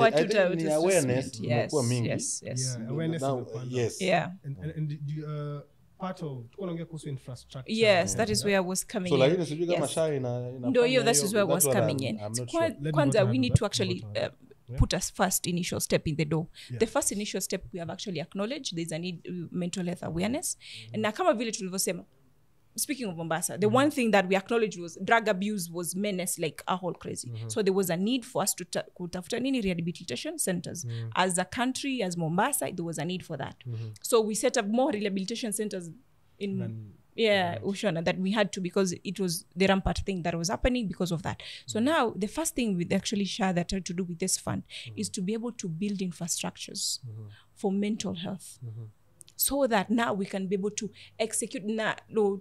I think ni awareness imekuwa mingi. Yes. awareness Now, imepanda. yes. Yeah. And part of tunaongea kuhusu infrastructure. Yes, that is where I was coming So in. lakini sijui kama Yes. Shai No, yeah, that is where I was coming in. I'm not sure. Kwanza, we need to Let actually me go to put us first initial step in the door. Yeah. The first initial step we have actually acknowledged there's a need mental health awareness. And na kama vile tulivyosema, speaking of Mombasa, the one thing that we acknowledged was drug abuse was menace like a whole crazy. So there was a need for us to kutafuta nini rehabilitation centers. As a country, as Mombasa, there was a need for that. So we set up more rehabilitation centers in Ushana that we had to, because it was the rampart thing that was happening because of that. So now the first thing we actually share that had to do with this fund is to be able to build infrastructures for mental health. So that now we can be able to execute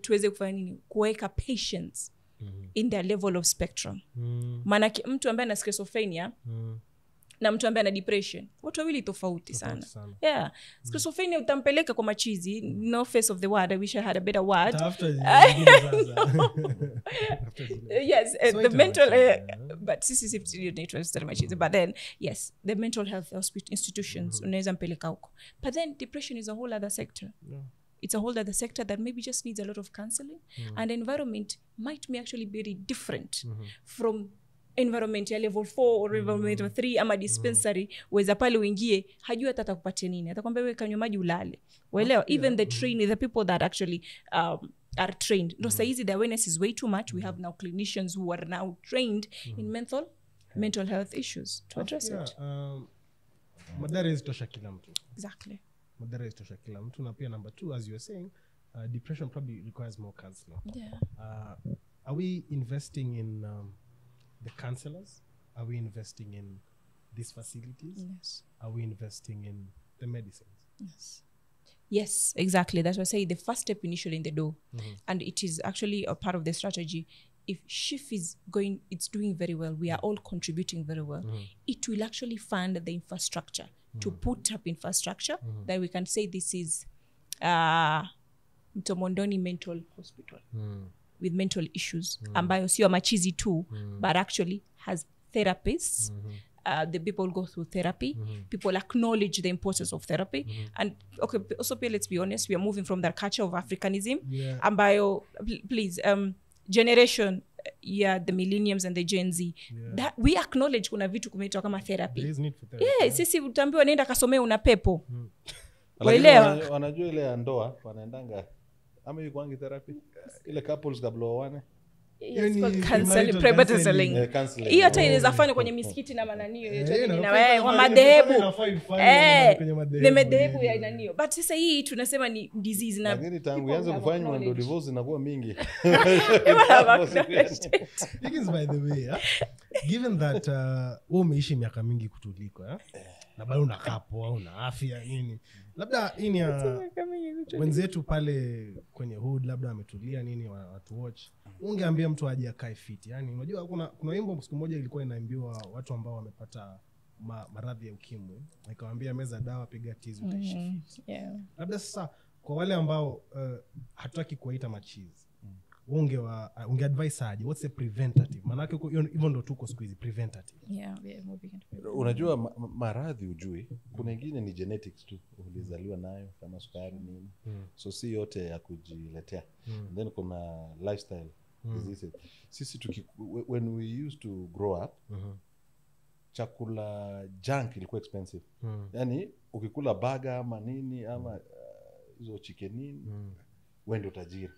tuweze kufanya nini, kuweka patients in their level of spectrum. Manake mtu ambaye ana schizophrenia na mtu ambaye ana depression, watu wawili tofauti sana. Yeah. Schizophrenia utampeleka kwa machizi, no face of the word, I wish I had a better word. Yes, the mental but sisi si interested in machizi, but then yes, the mental health institutions unaweza mpeleka huko. But then depression is a whole other sector. It's a whole other sector that maybe just needs a lot of counseling, and the environment might be actually very different from environment ya level 4 or environment 3 ama dispensary. Weza pale uingie hajui hata atakupatia nini, atakwambia wewe kanywa maji ulale. Waelewa? Even the the people that actually are trained. No, saizi the awareness is way too much. We have now clinicians who are now trained in mental health issues to address it. Madhara isitosha kila mtu. Exactly. Madhara isitosha kila mtu. Na pia number 2, as you were saying, depression probably requires more counseling. Are we investing in the counselors? Are we investing in these facilities? Yes. Are we investing in the medicines? Yes, exactly. That's why I say the first step initially in the door. And it is actually a part of the strategy. If SHIF it's doing very well, we are all contributing very well, it will actually fund the infrastructure to put up infrastructure that we can say this is Mtomondoni Mental Hospital with mental issues, ambayo sio machizi too, but actually has therapists. The people go through therapy. People acknowledge the importance of therapy. And okay, also let's be honest, we are moving from that culture of Africanism. Ambayo, please, generation, the millenniums and the Gen Z, that we acknowledge kuna vitu kumeitwa kama therapy. There is need for therapy. Sisi utambiwa nenda kasomea una pepo. Waelewa? Wanajua ile ndoa wanaendanga ama yuko wangi therapy ile couples kabla waone. It's called counseling, private counseling. Hiyo hata inaweza fanya kwenye misikiti na mananio yote na wa madhehebu. The madhehebu ya inanio. But sasa hii tunasema ni disease na lakini tangu ianze kufanywa ndio divorce inakuwa mingi. Because by the way, given that wewe umeishi miaka mingi kutuliko, na bado una kapo au una afya nini, labda ini wenzetu pale kwenye hood labda ametulia nini watu watch, ungeambia mtu aje akae fit. Yani unajua kuna wimbo siku moja ilikuwa inaimbiwa watu ambao wamepata maradhi ya ukimwi, nikamwambia meza dawa, piga tizi, utaishi fit. Labda sasa kwa wale ambao hatutaki kuwaita machizi, unge advise aje, what's the preventative? Maana yake hivyo ndo tuko siku hizi, preventative. Unajua maradhi ujui, kuna ingine ni genetics tu, ulizaliwa nayo kama sukari nini. So si yote ya kujiletea. Then kuna lifestyle diseases. Sisi when we used to grow up, chakula junk ilikuwa expensive. Yani ukikula burger ama nini ama hizo chicken nini, wewe ndio tajiri.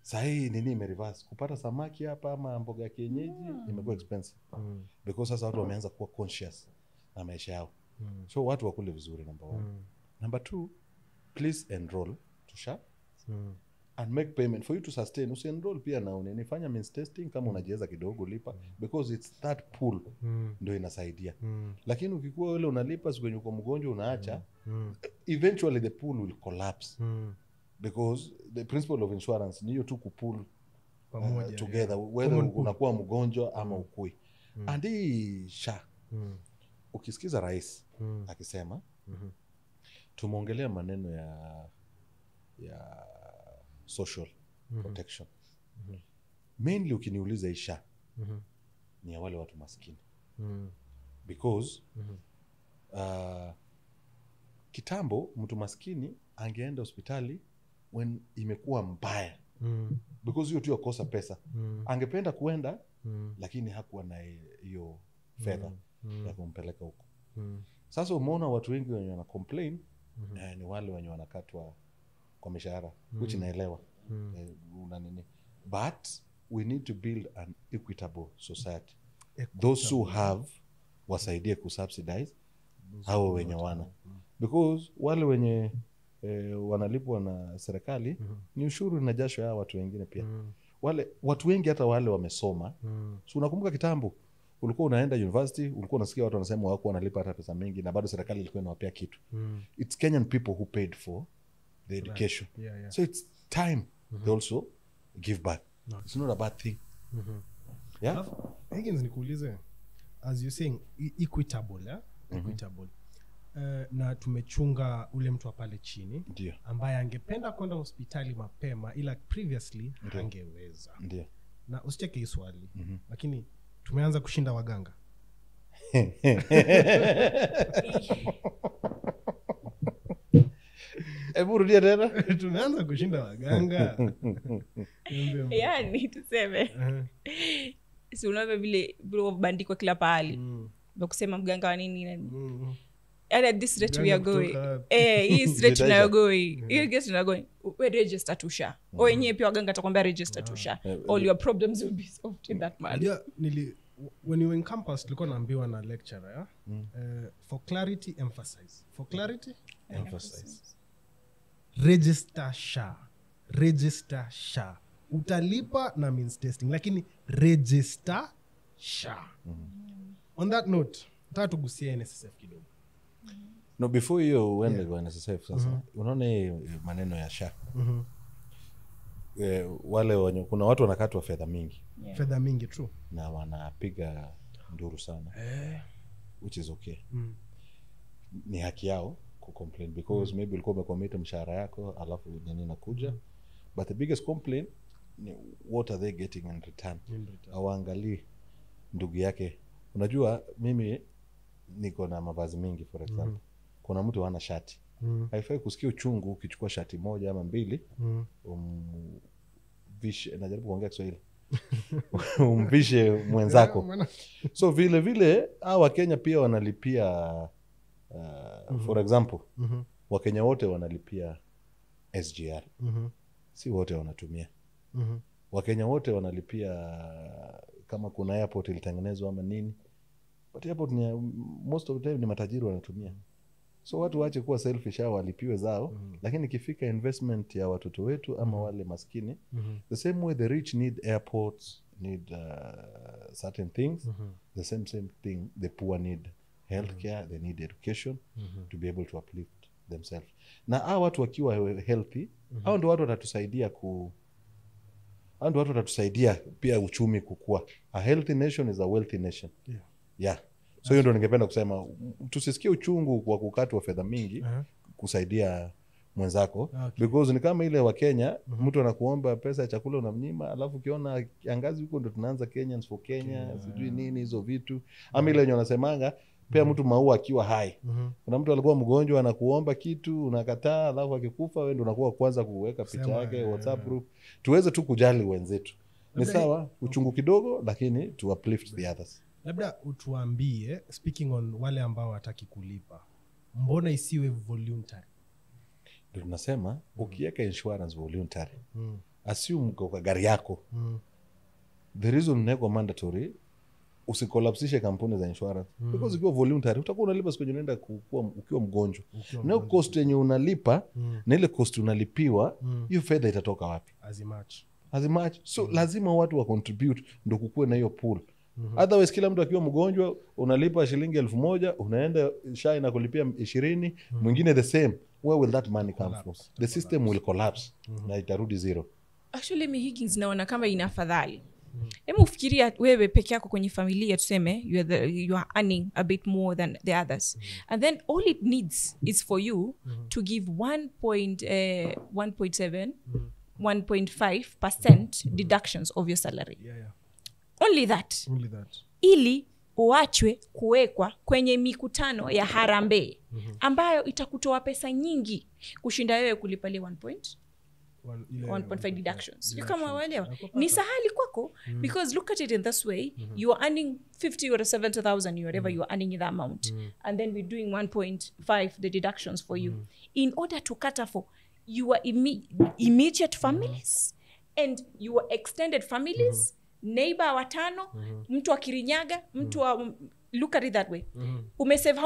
Sahi nini imereverse, kupata samaki hapa ama mboga ya kienyeji imekuwa expensive. Because sasa watu wameanza kuwa conscious na maisha yao. So watu wakule vizuri, number 1. Number 2, please enroll to SHA and make payment for you to sustain. Usi-enroll pia na unifanya means testing kama unajiweza kidogo lipa, because it's that pool ndio inasaidia. Lakini ukikuwa wewe unalipa siku yenye uko mgonjwa unaacha, eventually the pool will collapse. Because the principle of insurance ni hiyo tu kupool together, whether unakuwa mgonjwa ama ukui. And hii SHA, ukisikiza rais akisema, tumeongelea maneno ya social protection. Mainly ukiniuliza hii SHA ni ya wale watu maskini. Because kitambo mtu maskini angeenda hospitali when imekuwa mbaya. Because hiyo tu yakosa pesa. Angependa kuenda lakini hakuwa na hiyo fedha ya kumpeleka huko. Sasa umeona watu wengi wenye wana complain ni wale wenye wanakatwa kwa mishahara, which naelewa. But we need to build an equitable society. Those who have wasaidie kusubsidize hao wenye wana. Because wale wenye wanalipwa na serikali ni ushuru na jasho ya watu wengine pia. Wale watu wengi hata wale wamesoma. So unakumbuka kitambo ulikuwa unaenda university, ulikuwa unasikia watu wanasema wako wanalipa hata pesa mingi na bado serikali ilikuwa inawapea kitu. It's Kenyan people who paid for the education. So it's time they also give back. It's not a bad thing. Higgins, nikuulize, as you saying equitable, equitable. Na tumechunga ule mtu wa pale chini ambaye angependa kwenda hospitali mapema ila previously hangeweza. Na usicheke hii swali, lakini tumeanza kushinda waganga. Hebu rudia tena. Tumeanza kushinda waganga. Yani tuseme si unaona vile bandikwa kila pahali na kusema mganga wa nini nani. And at this rate we are going, hii rate we are going, you get to going, we register to SHA. Wenyewe pia waganga atakwambia register to SHA. All your problems will be solved in that manner. Yeah, when you were in campus tulikuwa naambiwa na lecturer, for clarity emphasize. For clarity emphasize. Register SHA. Register SHA. Utalipa na means testing, lakini register SHA. On that note, tatugusia NSSF kidogo. No, before you uende kwa NSSF sasa, unaona maneno ya SHA. Wale wenye kuna watu wanakatwa fedha mingi. Fedha mingi, true. Na wanapiga nduru sana. Which is okay. Ni haki yao kucomplain because maybe ulikuwa umecommit mshahara yako alafu nini nakuja. But the biggest complaint ni what are they getting in return? Hawaangalii ndugu yake. Unajua mimi niko na mavazi mingi for example. Kuna mtu hana shati. Haifai kusikia uchungu ukichukua shati moja ama mbili. Najaribu kuongea Kiswahili. Umvishe mwenzako. So vile hawa Kenya pia wanalipia for example Wakenya wote wanalipia SGR. Si wote wanatumia. Wakenya wote wanalipia kama kuna airport ilitengenezwa ama nini. But airport ni most of the time ni matajiri wanatumia. So watu waache kuwa selfish au walipiwe zao, lakini ikifika investment ya watoto wetu ama wale maskini, the same way the rich need airports, need certain things, the same thing the poor need healthcare, they need education to be able to uplift themselves. Na hao watu wakiwa healthy, hao ndio watu watatusaidia pia uchumi kukua. A healthy nation is a wealthy nation. So hiyo ndio ningependa kusema, tusisikie uchungu kwa kukatwa fedha mingi kusaidia mwenzako. Because ni kama ile wa Kenya, mtu anakuomba pesa ya chakula unamnyima, alafu ukiona kiangazi huko ndio tunaanza Kenyans for Kenya, sijui nini hizo vitu. Ama ile yenye wanasemanga pia mtu maua akiwa hai. Kuna mtu alikuwa mgonjwa anakuomba kitu, unakataa, alafu akikufa wewe ndio unakuwa kwanza kuweka picha yake WhatsApp group. Tuweze tu kujali wenzetu. Ni sawa uchungu kidogo, lakini to uplift the others. Labda utuambie, speaking on wale ambao hataki kulipa, mbona isiwe voluntary? Ndio tunasema ukiweka insurance voluntary, assume kwa gari yako the reason neko mandatory usikolapsishe kampuni za insurance because ukiwa voluntary utakuwa unalipa siku unaenda ukiwa mgonjwa na cost yenye unalipa na ile cost unalipiwa hiyo fedha itatoka wapi as much so lazima watu wa contribute ndio kukue na hiyo pool otherwise kila mtu akiwa mgonjwa unalipa shilingi 1,000 unaenda SHA inakulipia 20 mwingine the same where will that money come from the system will collapse na itarudi zero. Actually mi Higgins naona kama inafadhali Hebu fikiria wewe peke yako kwenye familia tuseme you are earning a bit more than the others and then all it needs is for you to give 1.7 1.5% deductions of your salary. Only that. Ili uachwe kuwekwa kwenye mikutano ya harambee ambayo itakutoa pesa nyingi kushinda wewe kulipa ile 1.5 deductions. You kama waelewa ni sahali kwako because look at it in this way you are earning 50 or 70,000 whatever you are earning in that amount and then we're doing 1.5 the deductions for you in order to cater for your immediate families and your extended families neighbor watano mtu wa Kirinyaga mtu wa look at it that way umesave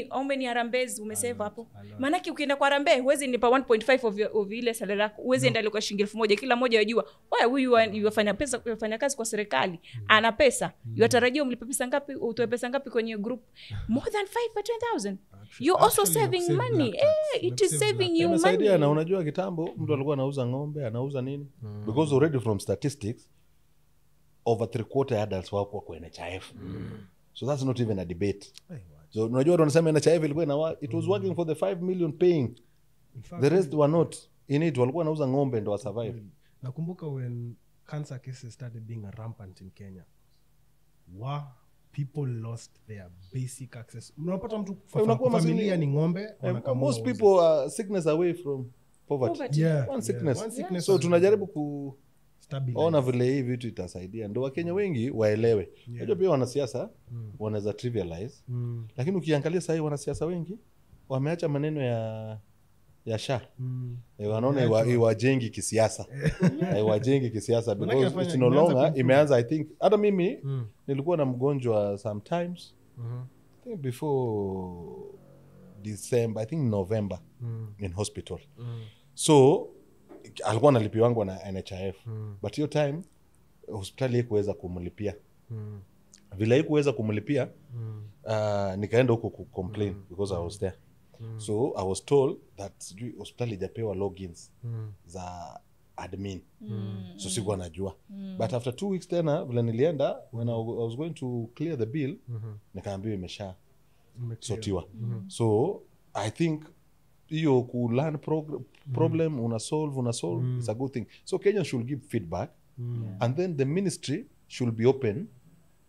how many harambes umesave hapo maana ukienda kwa harambee huwezi nipa 1.5 of ile salary yako huwezi enda kwa shilingi 1,000 kila mmoja yajua wewe huyu yafanya pesa yafanya kazi kwa serikali ana pesa yatarajia umlipe pesa ngapi utoe pesa ngapi kwenye group more than 5,000 you also saving money it is saving you money na unajua kitambo mtu alikuwa anauza ng'ombe anauza nini because already from statistics over 3/4 adults wako kwa NHIF so that's not even a debate so unajua wanasema NHIF ilikuwa it was working for the 5 million paying the rest were not in it walikuwa wanauza ng'ombe ndo wa survive nakumbuka when cancer cases started being rampant in Kenya people lost their basic access unapata mtu familia ni ng'ombe most people are sickness away from poverty. One sickness. So tunajaribu ona vile hii vitu itasaidia ndo Wakenya wengi waelewe. Unajua pia wanasiasa wanaweza trivialize lakini ukiangalia sasa wanasiasa wengi wameacha maneno ya SHA wanaona iwajengi kisiasa iwajengi kisiasa because it's no longer imeanza. I think hata mimi nilikuwa na mgonjwa sometimes I think before December I think November in hospital so alikuwa analipi wangu na NHIF but hiyo time hospitali haikuweza kumlipia vile haikuweza kumlipia nikaenda huko ku complain because I was there so I was told that hospitali hajapewa logins za admin so sikuwa najua but after 2 weeks tena vile nilienda when I was going to clear the bill nikaambiwa imesha sotiwa so I think hiyo ku learn problem una solve it's a good thing. So Kenya should give feedback and then the ministry should be open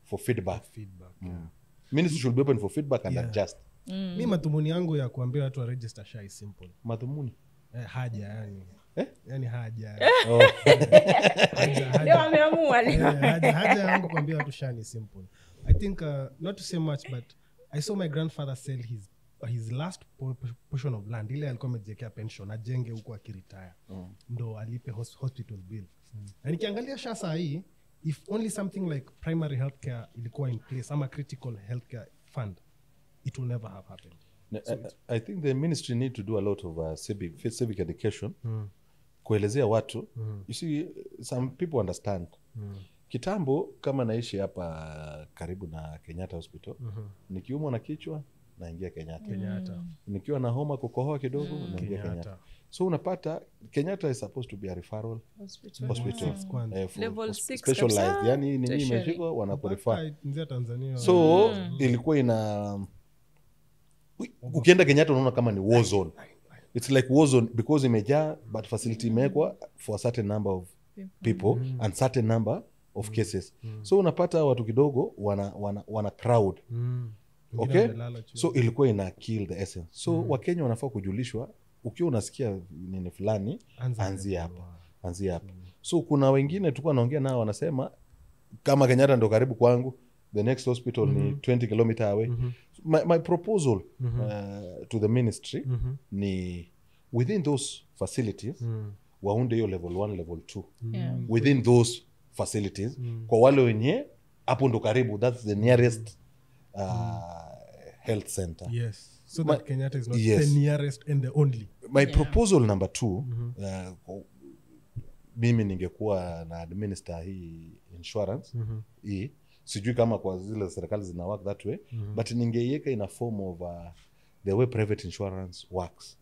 for feedback. Ministry should be open for feedback and adjust. Mi madhumuni yangu ya kuambia watu wa register SHA is simple. Madhumuni? Haja yani. Yani haja. Leo ameamua leo. Haja yangu kuambia watu SHA ni simple. I think not to say much but I saw my grandfather sell his last portion of land ile alikuwa amejiwekea pension ajenge huko akiretire ndo alipe hospital bill na nikiangalia SHA saa hii if only something like primary healthcare ilikuwa in place ama critical healthcare fund it will never have happened. I think the ministry need to do a lot of civic education kuelezea watu you see some people understand kitambo kama naishi hapa karibu na Kenyatta Hospital nikiumwa na kichwa naingia Kenyatta. Nikiwa na homa kukohoa kidogo naingia Kenyatta. So unapata Kenyatta is supposed to be a referral hospital level 6 specialized yani nini imeshikwa wanakurefer Tanzania. So ilikuwa ina ukienda Kenyatta unaona kama ni war zone. It's like war zone because imejaa but facility imewekwa for a certain number of people and certain number of cases. So unapata watu kidogo wana crowd. Okay, so ilikuwa ina kill the essence. So Wakenya wanafaa kujulishwa ukiwa unasikia nini fulani anzia hapa. So kuna wengine tulikuwa naongea nao wanasema kama Kenyatta ndo karibu kwangu the next hospital ni 20 km away. My proposal to the ministry ni within those facilities waunde hiyo level 1 level 2 Yeah. within those facilities kwa wale wenye hapo ndo karibu, that's the nearest health center. Yes. So that Kenyatta is not yes. the nearest and the only. My proposal number 2, mimi ningekuwa na administer hii insurance hii, sijui kama kwa zile serikali zina work that way, but ningeiweka in a form of the way private insurance works.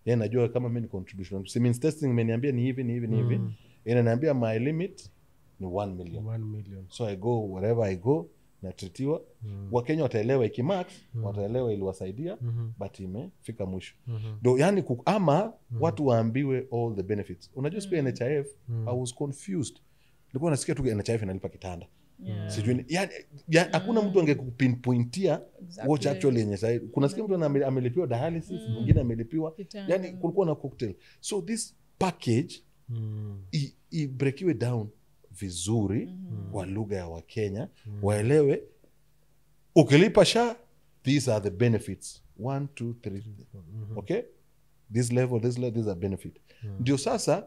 Yeah, najua kama mimi ni contribution, si means testing imeniambia ni hivi, inaniambia my limit ni 1 million. 1 million. So I go wherever I go na tritiwa. Wakenya wataelewa ikimax, wataelewa iliwasaidia, but imefika mwisho. Do yani ama watu waambiwe all the benefits. Unajua siku NHIF, I was confused. Nilikuwa nasikia tu NHIF inalipa kitanda. Sijui yani hakuna mtu angekupinpointia watch actually yenye sasa. Kuna sikia mtu amelipiwa dialysis, mwingine amelipiwa. Yani kulikuwa na cocktail. So this package i breakiwe down vizuri kwa lugha ya Wakenya, waelewe ukilipa SHA, these are the benefits 1 2 3. Okay, this level these are benefit. Ndio sasa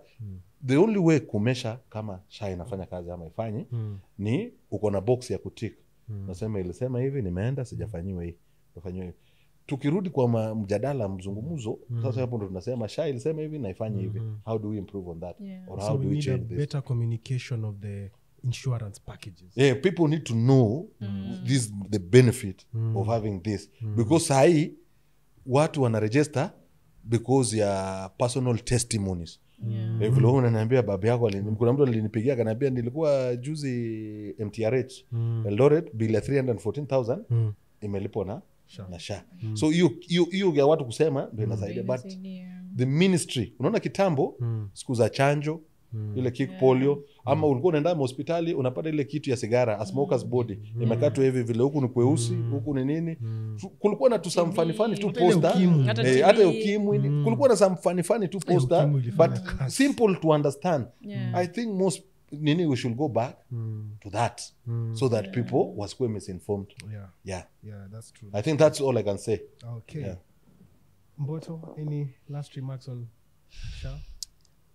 the only way kumesha kama SHA inafanya kazi ama ifanye ni uko na box ya kutik. Nasema ilisema hivi, nimeenda sijafanyiwa hii, nafanywa hivi. Tukirudi kwa mjadala mzungumuzo, sasa hapo ndo tunasema SHA ilisema hivi na ifanye hivi. How do we improve on that? Or how do we change this? Better communication of the insurance packages. Yeah, people need to know the benefit of having this. Because sahi watu wanaregister because ya personal testimonies. Vile unaniambia baba yako kuna mtu alinipigia akaniambia nilikuwa juzi MTRH Eldoret bill 314,000 imelipwa na SHA. So hiyo ya watu kusema ndio inasaidia, but the ministry, unaona kitambo siku za chanjo ile kick polio ama ulikuwa unaenda hospitali unapata ile kitu ya sigara, a smoker's body imekatwa hivi vile, huku ni kweusi, huku ni nini. Kulikuwa na tusamfani fani tu poster, hata ukimwi kulikuwa na samfani fani tu poster, but simple to understand. I think most we should go back to that so that people was misinformed. Yeah, that's true. I think that's all I can say. Okay. Mboto, any last remarks on SHA?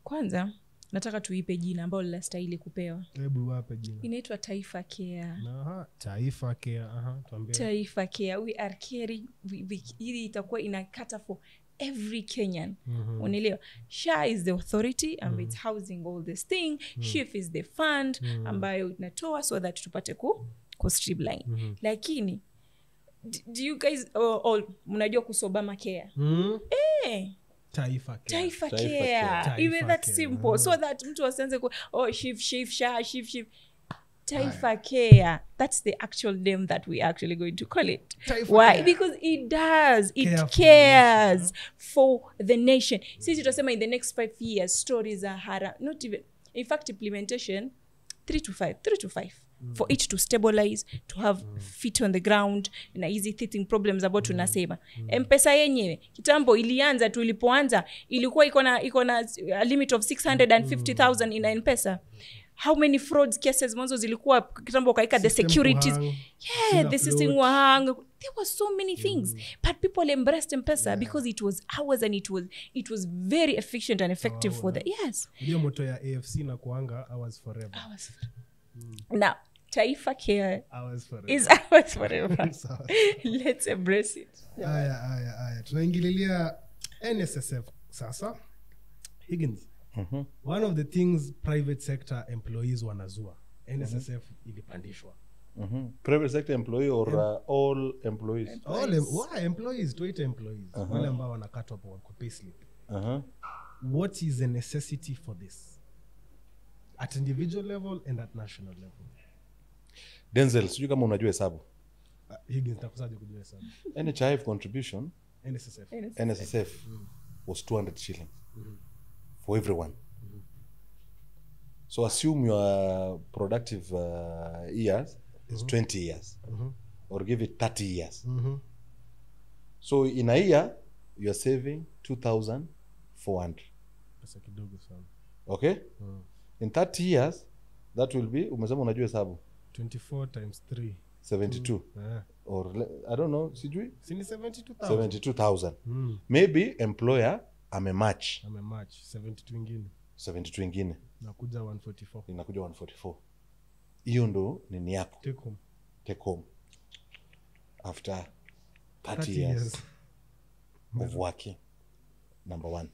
Kwanza nataka tuipe jina ambalo linastahili kupewa. Hebu wape jina. Inaitwa Taifa Care. Taifa Care. Tuambie. Taifa Care. We are caring. Hili itakuwa inakata for every Kenyan. Unaelewa? SHA is the authority and it's housing all this thing. SHIF is the fund ambayo inatoa so that tupate ku streamline. Lakini do you guys all mnajua kusobama care? Taifa Care. Taifa Care. Even that simple. So that mtu asianze ku SHIF SHA SHIF. Taifa Care. That's the actual name that we actually going to call it. Why? Care. Because it does. It cares for the nation. Since tutasema in the next 5 years, stories are not even. In fact, implementation 3 to 5. For it to stabilize, to have feet on the ground, na easy teething problems about tunasema. M-Pesa yenyewe kitambo ilianza tulipoanza ilikuwa iko na a limit of 650,000 in M-Pesa. How many frauds cases mwanzo zilikuwa kitambo kaika the securities the system wahang. There were so many things, but people embraced M-Pesa because it was ours and it was very efficient and effective for the Hiyo moto ya AFC na kuanga ours forever. Now Taifa Care is ours forever. Let's embrace it. Aya. Tunaingililia NSSF sasa. Higgins. One of the things private sector employees wanazua. NSSF ilipandishwa. Private sector employee or all employees? Why employees? Tuite employees. Wale ambao wanakatwa kwa payslip. What is the necessity for this? At individual level and at national level. Denzel, sijui kama unajua hesabu. Higgins takusaje kujua hesabu. NHIF contribution NSSF was 200 shillings for everyone. So assume your productive years is 20 years or give it 30 years. So in a year you are saving 2,400. Pesa kidogo sana. Okay? In 30 years that will be, umesema unajua hesabu, 24 times 3 72. Or I don't know, sijui sini 72,000. Maybe employer amematch 72 ingine 72 ingine nakuja 144 inakuja 144. Hiyo ndo nini yako take home after 30 years of working. Number one.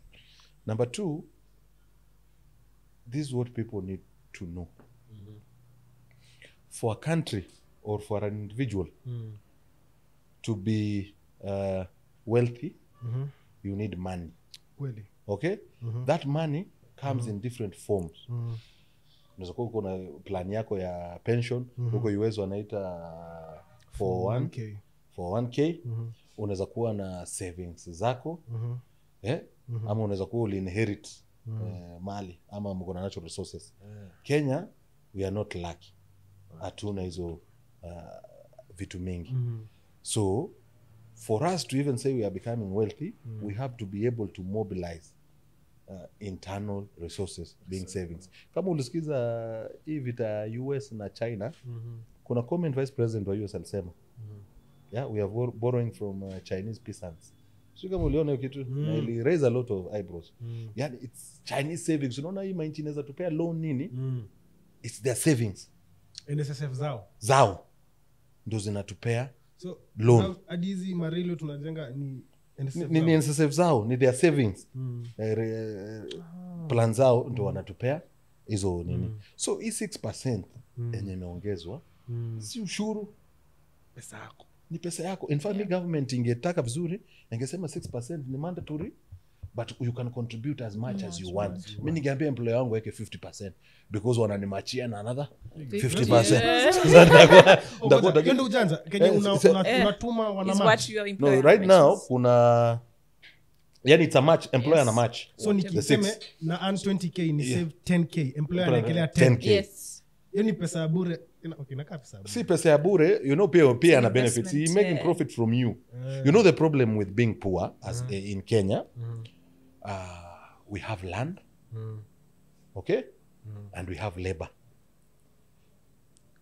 Number two, this is what people need to know. For a country or for an individual to be wealthy, you need money. Kweli. Okay? That money comes in different forms. Unaweza kuwa uko na plan yako ya pension, huko US wanaita 401k. Unaweza kuwa na savings zako. Ama unaweza kuwa uliinherit mali ama mko na natural resources. Kenya, we are not lucky. Hatuna hizo vitu mingi. So for us to even say we are becoming wealthy, we have to be able to mobilize internal resources being savings. Kama ulisikiza hii vita US na China, kuna comment vice president wa US alisema, yeah, we are borrowing from Chinese peasants. So kama uliona hiyo kitu, na ili raise a lot of eyebrows. Yani it's Chinese savings. Unaona hii mainchi inaweza tupea loan nini? It's their savings. NSSF zao ndo zinatupea so loan. Hadi hizi marilo tunajenga ni NSSF zao, ni their savings. Plan zao ndo wanatupea hizo nini. So hii 6% yenye imeongezwa si ushuru, pesa yako. Ni pesa yako. In fact, government ingetaka vizuri, ingesema 6% ni mandatory, but you can contribute as much as you want. Mimi ningeambia employer wangu weke 50% because wananimachia na another 50%. Ndio ujanja Kenya unatuma wana match. No, right now kuna yani it's a match, employer na match. So nikiseme na earn 20k ni save 10k, employer anakelea 10k. Yes. Hiyo ni pesa ya bure. Okay, nakaa pesa. Si pesa ya bure, you know, pia na benefits. He making profit from you. You know the problem with being poor as in Kenya, we have land, okay, and we have labor.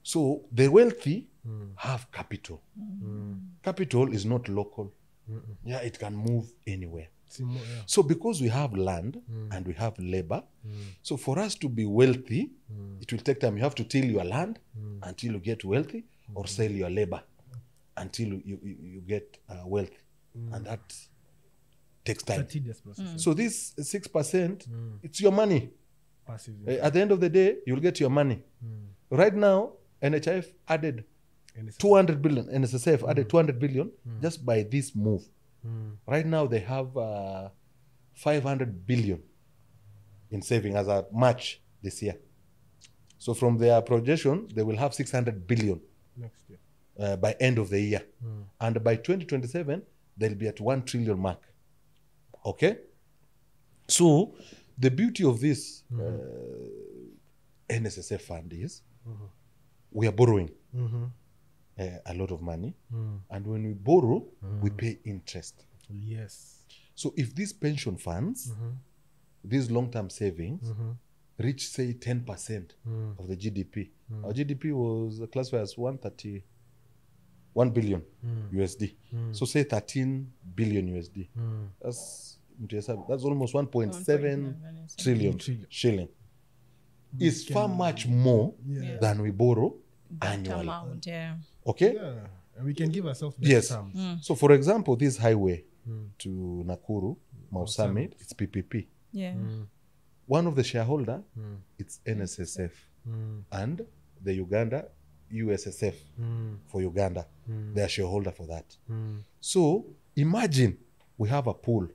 So the wealthy have capital. Capital is not local. Yeah, it can move anywhere. So because we have land and we have labor, so for us to be wealthy, it will take time. You have to till your land until you get wealthy, or sell your labor until you get wealthy. And that takes time. So this 6%, it's your money. At the end of the day, you'll get your money. Right now, NHIF added 200 billion, NSSF added 200 billion just by this move. Right now they have 500 billion in saving as a match this year. So from their projection, they will have 600 billion Next year. By end of the year. And by 2027, they'll be at 1 trillion mark. Okay? So the beauty of this NSSF fund is we are borrowing a lot of money. And when we borrow, we pay interest. Yes. So if these pension funds, these long-term savings, reach, say, 10% of the GDP. Our GDP was classified as 131 billion USD. So say 13 billion USD. That's almost 1.7 trillion shilling. It's far much more than we borrow annually. Amount, Okay? Yeah. And we can give ourselves Yes. terms. So for example, this highway to Nakuru, Mau Summit, it's PPP. Yeah. One of the shareholder, it's NSSF, and the Uganda USSF for Uganda. They are shareholder for that. So imagine we have a pool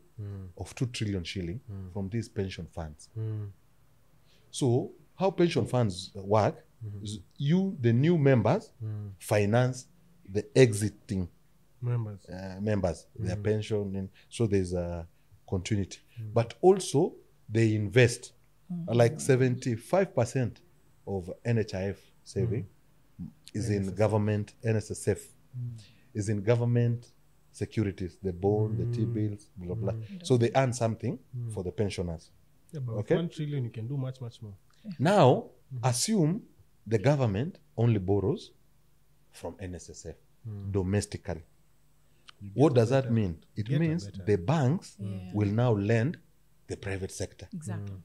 of 2 trillion shilling from these pension funds. So how pension funds work is you, the new members, finance the exiting members, their pension. So there's a continuity. But also they invest like 75% of NHIF saving is in government, NSSF is in government securities, the bond, the T-bills, blah, blah. So they earn something for the pensioners. Yeah, but Okay. with 1 trillion, you can do much, much more. Now, assume the government only borrows from NSSF domestically. What does that mean? It get a means better- the banks will now lend the private sector. Exactly.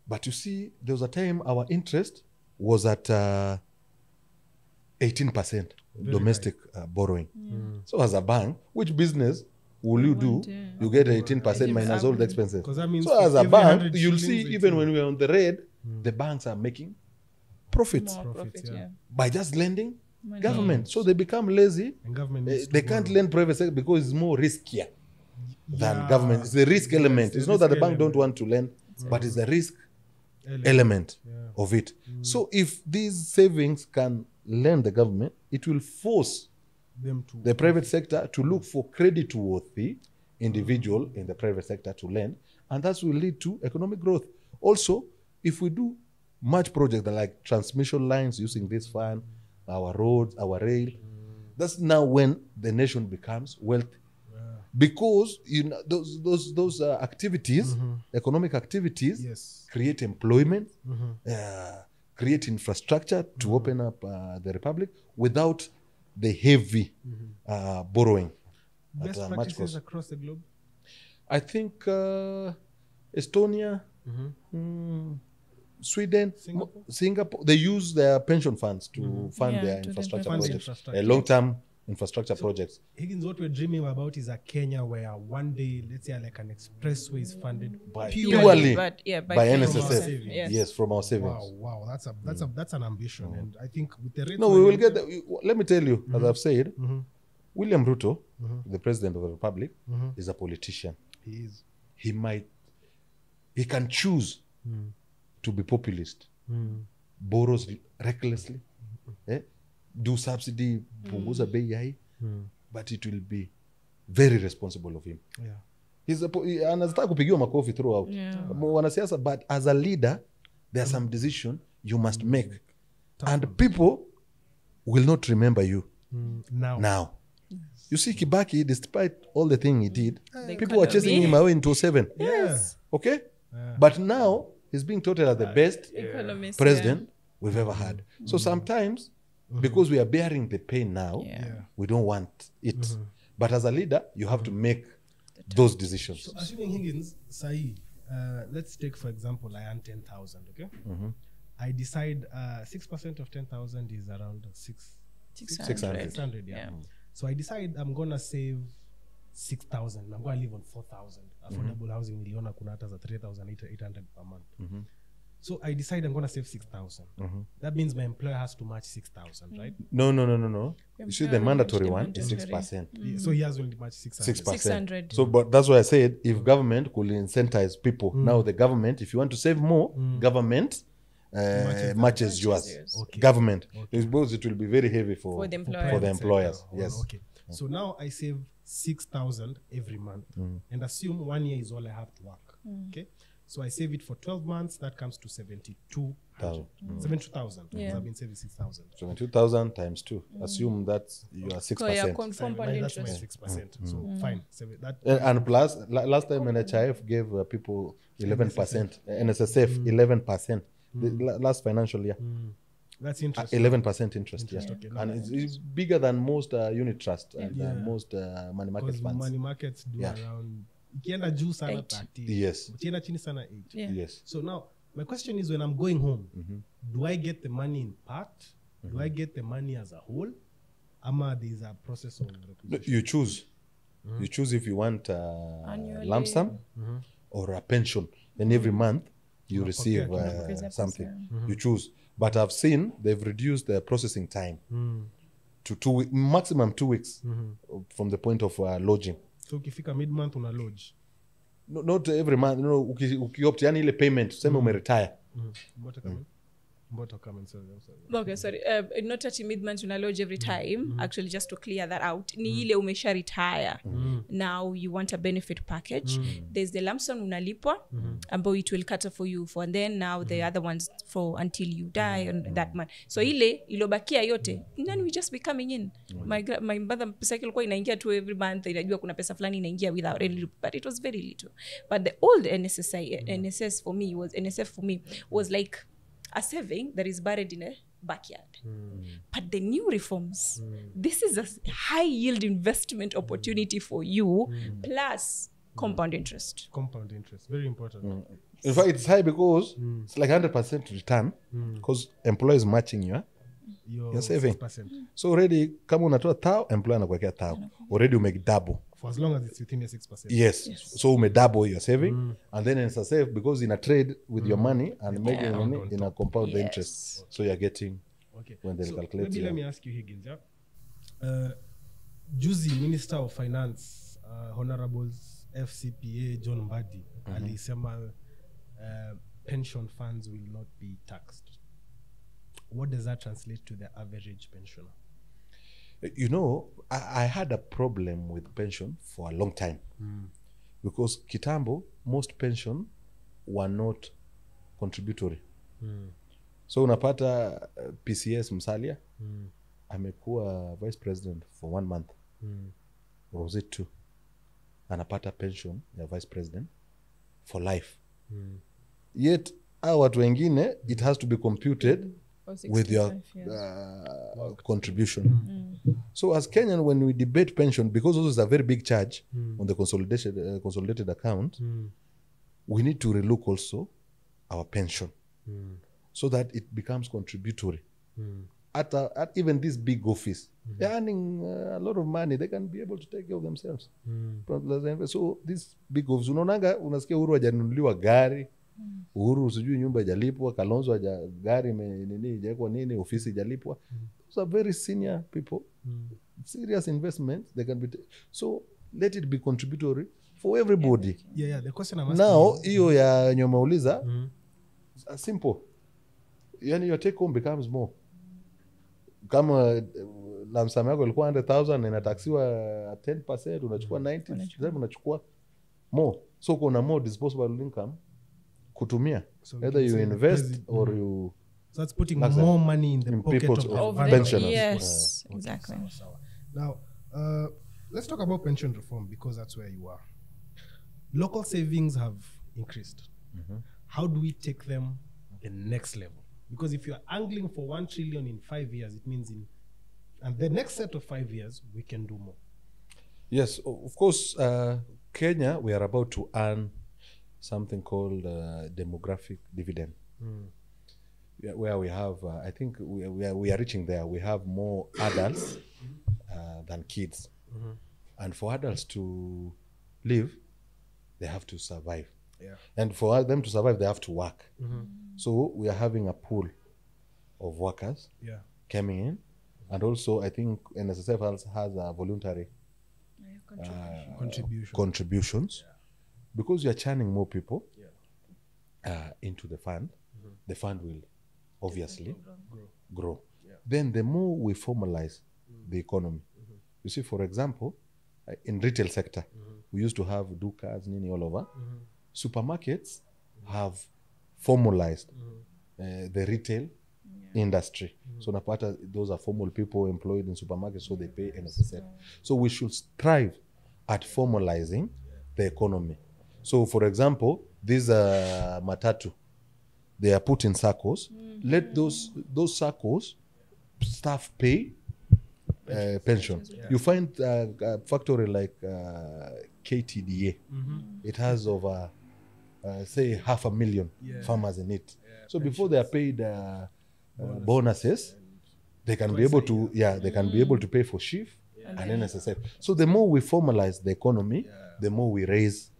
But you see, there was a time our interest was at 18% domestic borrowing. So as a bank, which business will you do? You get 18% minus all the expenses. 'Cause that means So for as a every bank, 100 you'll see shillings, even when we are on the red, the banks are making profits More profit, yeah. yeah. by just lending Money. government. So they become lazy. And government needs to They can't borrow. lend private sector because it's more riskier than Yeah. government. It's the risk Yes, element. the It's not that the risk bank don't element. want to lend, but it's the risk Element. element Yeah. of it. So if these savings can lend the government, it will force Them to the private sector to look for credit-worthy individual in the private sector to lend, and that will lead to economic growth. Also, if we do much projects like transmission lines using this fund, our roads, our rail, that's now when the nation becomes wealthy. Because you know those activities, economic activities, Yes. create employment, create infrastructure to open up the republic without the heavy borrowing. Best at much practices cost. across the globe. I think Estonia, Sweden, Singapore, they use their pension funds to fund Yeah, their to the infrastructure fund the projects, infrastructure. long-term infrastructure projects. Higgins, what we're dreaming about is a Kenya where one day, let's say, like an expressway is funded Purely But yeah, by by NSSF. savings. Yes. From our savings. Wow, that's an ambition, and I think with the rates No, we will get that. Let me tell you, as I've said, William Ruto, the president of the republic, is a politician. He is. He can choose to be populist, borrows recklessly, do subsidy, punguza bei ya hii, but it will be very responsible of him. Yeah. Anataka kupigiwa makofi throughout. Yeah. Wanasiasa, but as a leader, there are some decision you must make. And people will not remember you now. You see Kibaki, despite all the thing he did, people were chasing him away in 2007. Yes. Okay? But now, he's being touted as the best Economist, president we've ever had. So sometimes, because we are bearing the pain now, we don't want it. But as a leader, you have to make those decisions. So assuming Higgins, Sai, let's take for example, I earn 10,000. Okay. I decide 6% of 10,000 is around 600. Yeah. So I decide I'm gonna save 6,000. I'm gonna live on 4,000. Affordable housing niliona kuna hata za 3,800 per month. So I decide I'm gonna save 6,000. That means my employer has to match 6,000, right? No. You see, the mandatory one is 6%. So he has only matched 600. 600. So, but that's why I said if government could incentivize people. Now the government, if you want to save more, government matches yours. Okay. Government. Because it will be very heavy for the employers. Oh, Yes. okay. So now I save 6,000 every month, and assume 1 year is all I have to work. Okay. So I save it for 12 months. That comes to 72,000. 72,000. Yeah. I've been saving 6,000. 22,000 times 2. Assume that you are 6%. Compound That's my interest. 6%. So fine. So that And plus, last time NHIF gave people 11%, NSSF 11%. The last financial year, that's interesting. 11% interest. Yeah. Okay. And it's bigger than most unit trust and most money market Because funds. money markets do Yeah. around ikienda juu sana 30. Yes. Ukienda chini sana 8. Yeah. Yes. So now my question is, when I'm going home, do I get the money in part? Do I get the money as a whole? Ama there's a process of requisition? You choose. You choose if you want Annually. lump sum or a pension. And every month you receive Present something. You choose. But I've seen they've reduced the processing time to 2 weeks, maximum 2 weeks from the point of lodging. So ukifika mid-month una lodge. No, not every month. No, ukiopt yani ile payment tuseme umeretire. Mbota come and say, I'm sorry. Okay, sorry. Not at mid-month una lodge every time. Actually, just to clear that out. Ni ile umesha retire. Now you want a benefit package. There's the lump sum unalipwa, ambayo it will cater for you for, and then now the other ones for until you die on that month. So ile ilobakia yote, then we just be coming in. My mother pesa yake ilikuwa inaingia tu every month. Inajua kuna pesa fulani inaingia without any, but it was very little. But the old NSF for me was like a saving that is buried in a backyard. But the new reforms, this is a high yield investment opportunity for you, plus compound interest. Compound interest, very important. In fact, it's high because it's like 100% return because employer is matching your Your saving. 6%. So already kama unatoa tao, employer anakuwekea tao. Already umake double. For as long as it's within your 6%. Yes. So ume double your saving and then it's a save because in a trade with your money and making money in a compound the interest. So you're getting when they calculate. Maybe let me ask you, Higgins. Yeah? Juzi, Minister of Finance, Honorable FCPA John Mbadi, alisema pension funds will not be taxed. What does that translate to the average pensioner? You know, I had a problem with pension for a long time because kitambo, most pension were not contributory. So unapata PCS Msalia amekuwa vice president for 1 month. Or was it 2? Anapata pension ya vice president for life. Yet our watu wengine, it has to be computed with your contribution. So as Kenyan, when we debate pension, because also is a very big charge on the consolidated account, we need to relook also our pension so that it becomes contributory. At even this big office, they're earning a lot of money. They can be able to take care of themselves. So this big office, unaonanga, unasikia Uhuru hajanunuliwa gari, Uhuru sijui nyumba hajalipwa, Kalonzo gari nini hajaekwa nini, ofisi hajalipwa. Those are very senior people. Serious investments, they can be so let it be contributory for everybody. Yeah, the question I'm asking now hiyo ya nyomauliza simple. Yani your take home becomes more. Kama lamsam yako ilikuwa 100,000 na inataxiwa 10%, unachukua 90, unachukua more. So kuna more disposable income kutumia. So either you invest or you... So that's putting more money in the pocket of pensioners. Yes, exactly. Now, let's talk about pension reform because that's where you are. Local savings have increased. How do we take them the next level? Because if you're angling for 1 trillion in 5 years, it means and the next set of 5 years, we can do more. Yes, of course, Kenya, we are about to earn something called demographic dividend. Where we have, I think we are reaching there. We have more adults than kids. And for adults to live, they have to survive. Yeah. And for them to survive, they have to work. So we are having a pool of workers coming in. And also, I think NSSF has a voluntary contributions. Because you are churning more people into the fund, the fund will obviously grow. Then the more we formalize the economy. You see, for example, in retail sector, we used to have dukas, nini all over. Supermarkets have formalized the retail industry. So napata, those are formal people employed in supermarkets, so they pay NSSF. So we should strive at formalizing the economy. So for example, these matatu, they are put in circles. Let those circles staff pay pension. You find a factory like KTDA. It has over say 500,000 farmers in it. So before they are paid bonuses, they can be able to they can be able to pay for shift and NSSF. So the more we formalize the economy, the more we raise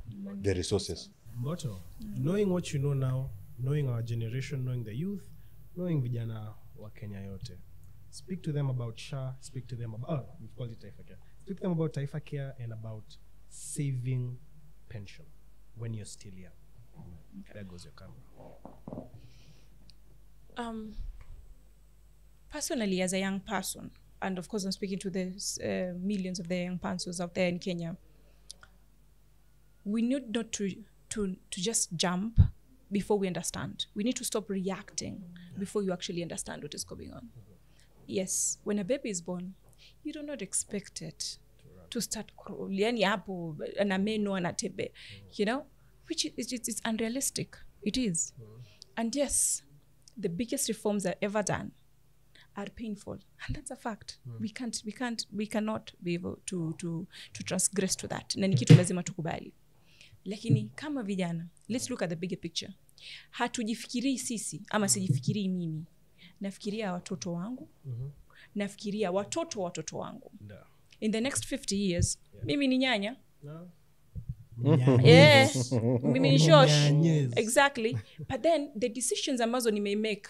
the resources. Mboto, knowing what you know now, knowing our generation, knowing the youth, knowing vijana wa Kenya yote, speak to them about SHA, speak to them about, we've called it Taifa Care. Speak to them about Taifa Care and about saving pension when you're still young. There goes your camera. Personally, as a young person, and of course I'm speaking to the millions of the young persons out there in Kenya, we need not to just jump before we understand. We need to stop reacting before you actually understand what is going on. Yes, when a baby is born, you do not expect it to start crawling, you know, which it's unrealistic. It is. And yes, the biggest reforms I've ever done are painful, and that's a fact. We cannot be able to transgress to that. Na ni kitu lazima tukubali. Lakini kama vijana, let's look at the bigger picture. Hatujifikirii sisi ama sijifikirii mimi. Nafikiria watoto wangu. Nafikiria watoto wangu. In the next 50 years, mimi ni nyanya. Yes, mimi ni shosh. Exactly. But then the decisions ambazo ni may make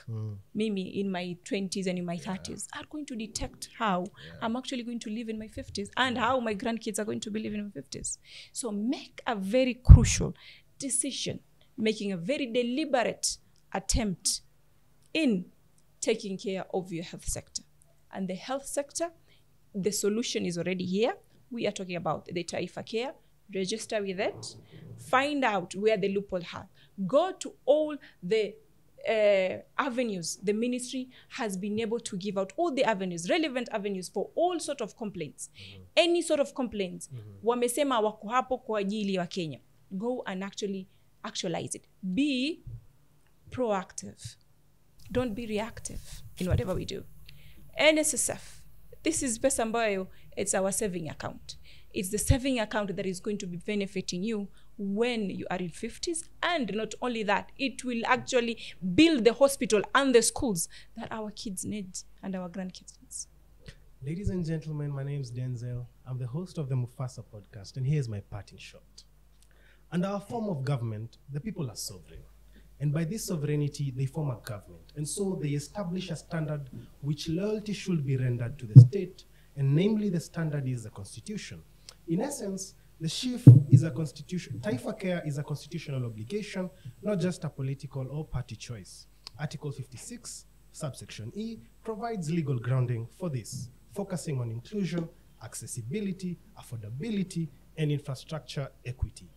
mimi in my 20s and in my 30s are going to detect how I'm actually going to live in my 50s and how my grandkids are going to be living in my 50s. So make a very crucial decision, making a very deliberate attempt in taking care of your health sector. And the health sector, the solution is already here. We are talking about the Taifa Care. Register with it. Find out where the loophole are. Go to all the avenues the ministry has been able to give out, all the avenues, relevant avenues for all sort of complaints. Any sort of complaints. Wamesema wako hapo kwa ajili ya Kenya. Go and actualize it. Be proactive. Don't be reactive in whatever we do. NSSF. This is pesa ambayo, it's our saving account. It's the saving account that is going to be benefiting you when you are in 50s. And not only that, it will actually build the hospital and the schools that our kids need and our grandkids need. Ladies and gentlemen, my name is Denzel. I'm the host of the Mufasa podcast, and here's my parting shot. Under our form of government, the people are sovereign. And by this sovereignty, they form a government. And so they establish a standard which loyalty should be rendered to the state, and namely the standard is the constitution. In essence, the chief is a constitution. Taifa Care is a constitutional obligation, not just a political or party choice. Article 56, subsection E, provides legal grounding for this, focusing on inclusion, accessibility, affordability, and infrastructure equity.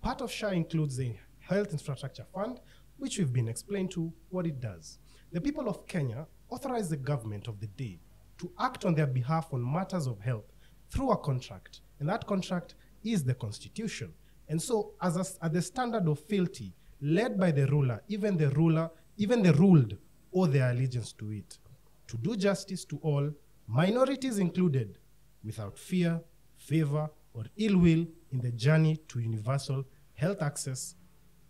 Part of SHA includes the Health Infrastructure Fund, which we've been explained to what it does. The people of Kenya authorize the government of the day to act on their behalf on matters of health through a contract, and that contract is the constitution. And so, as the standard of fealty led by the ruler, even the ruled owe their allegiance to it, to do justice to all, minorities included, without fear, favor, or ill will in the journey to universal health access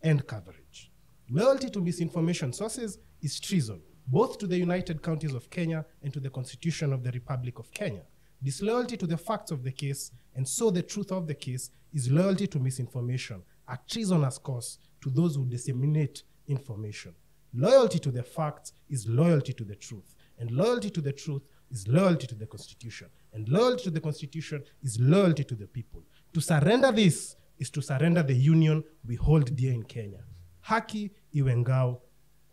and coverage. Loyalty to misinformation sources is treason, both to the United Counties of Kenya and to the Constitution of the Republic of Kenya. Disloyalty to the facts of the case, and so the truth of the case, is loyalty to misinformation, a treasonous cause to those who disseminate information. Loyalty to the facts is loyalty to the truth, and loyalty to the truth is loyalty to the Constitution, and loyalty to the Constitution is loyalty to the people. To surrender this is to surrender the union we hold dear in Kenya. Haki iwe ngao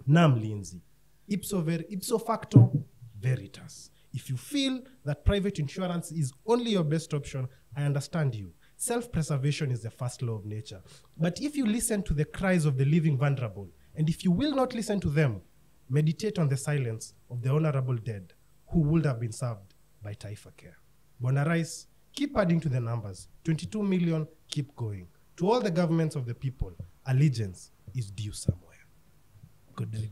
na mlinzi. Ipso facto veritas. If you feel that private insurance is only your best option, I understand you. Self-preservation is the first law of nature. But if you listen to the cries of the living vulnerable, and if you will not listen to them, meditate on the silence of the honorable dead who would have been served by Taifa Care. Bwana Rais, keep adding to the numbers. 22 million, keep going. To all the governments of the people, allegiance is due somewhere. Good day.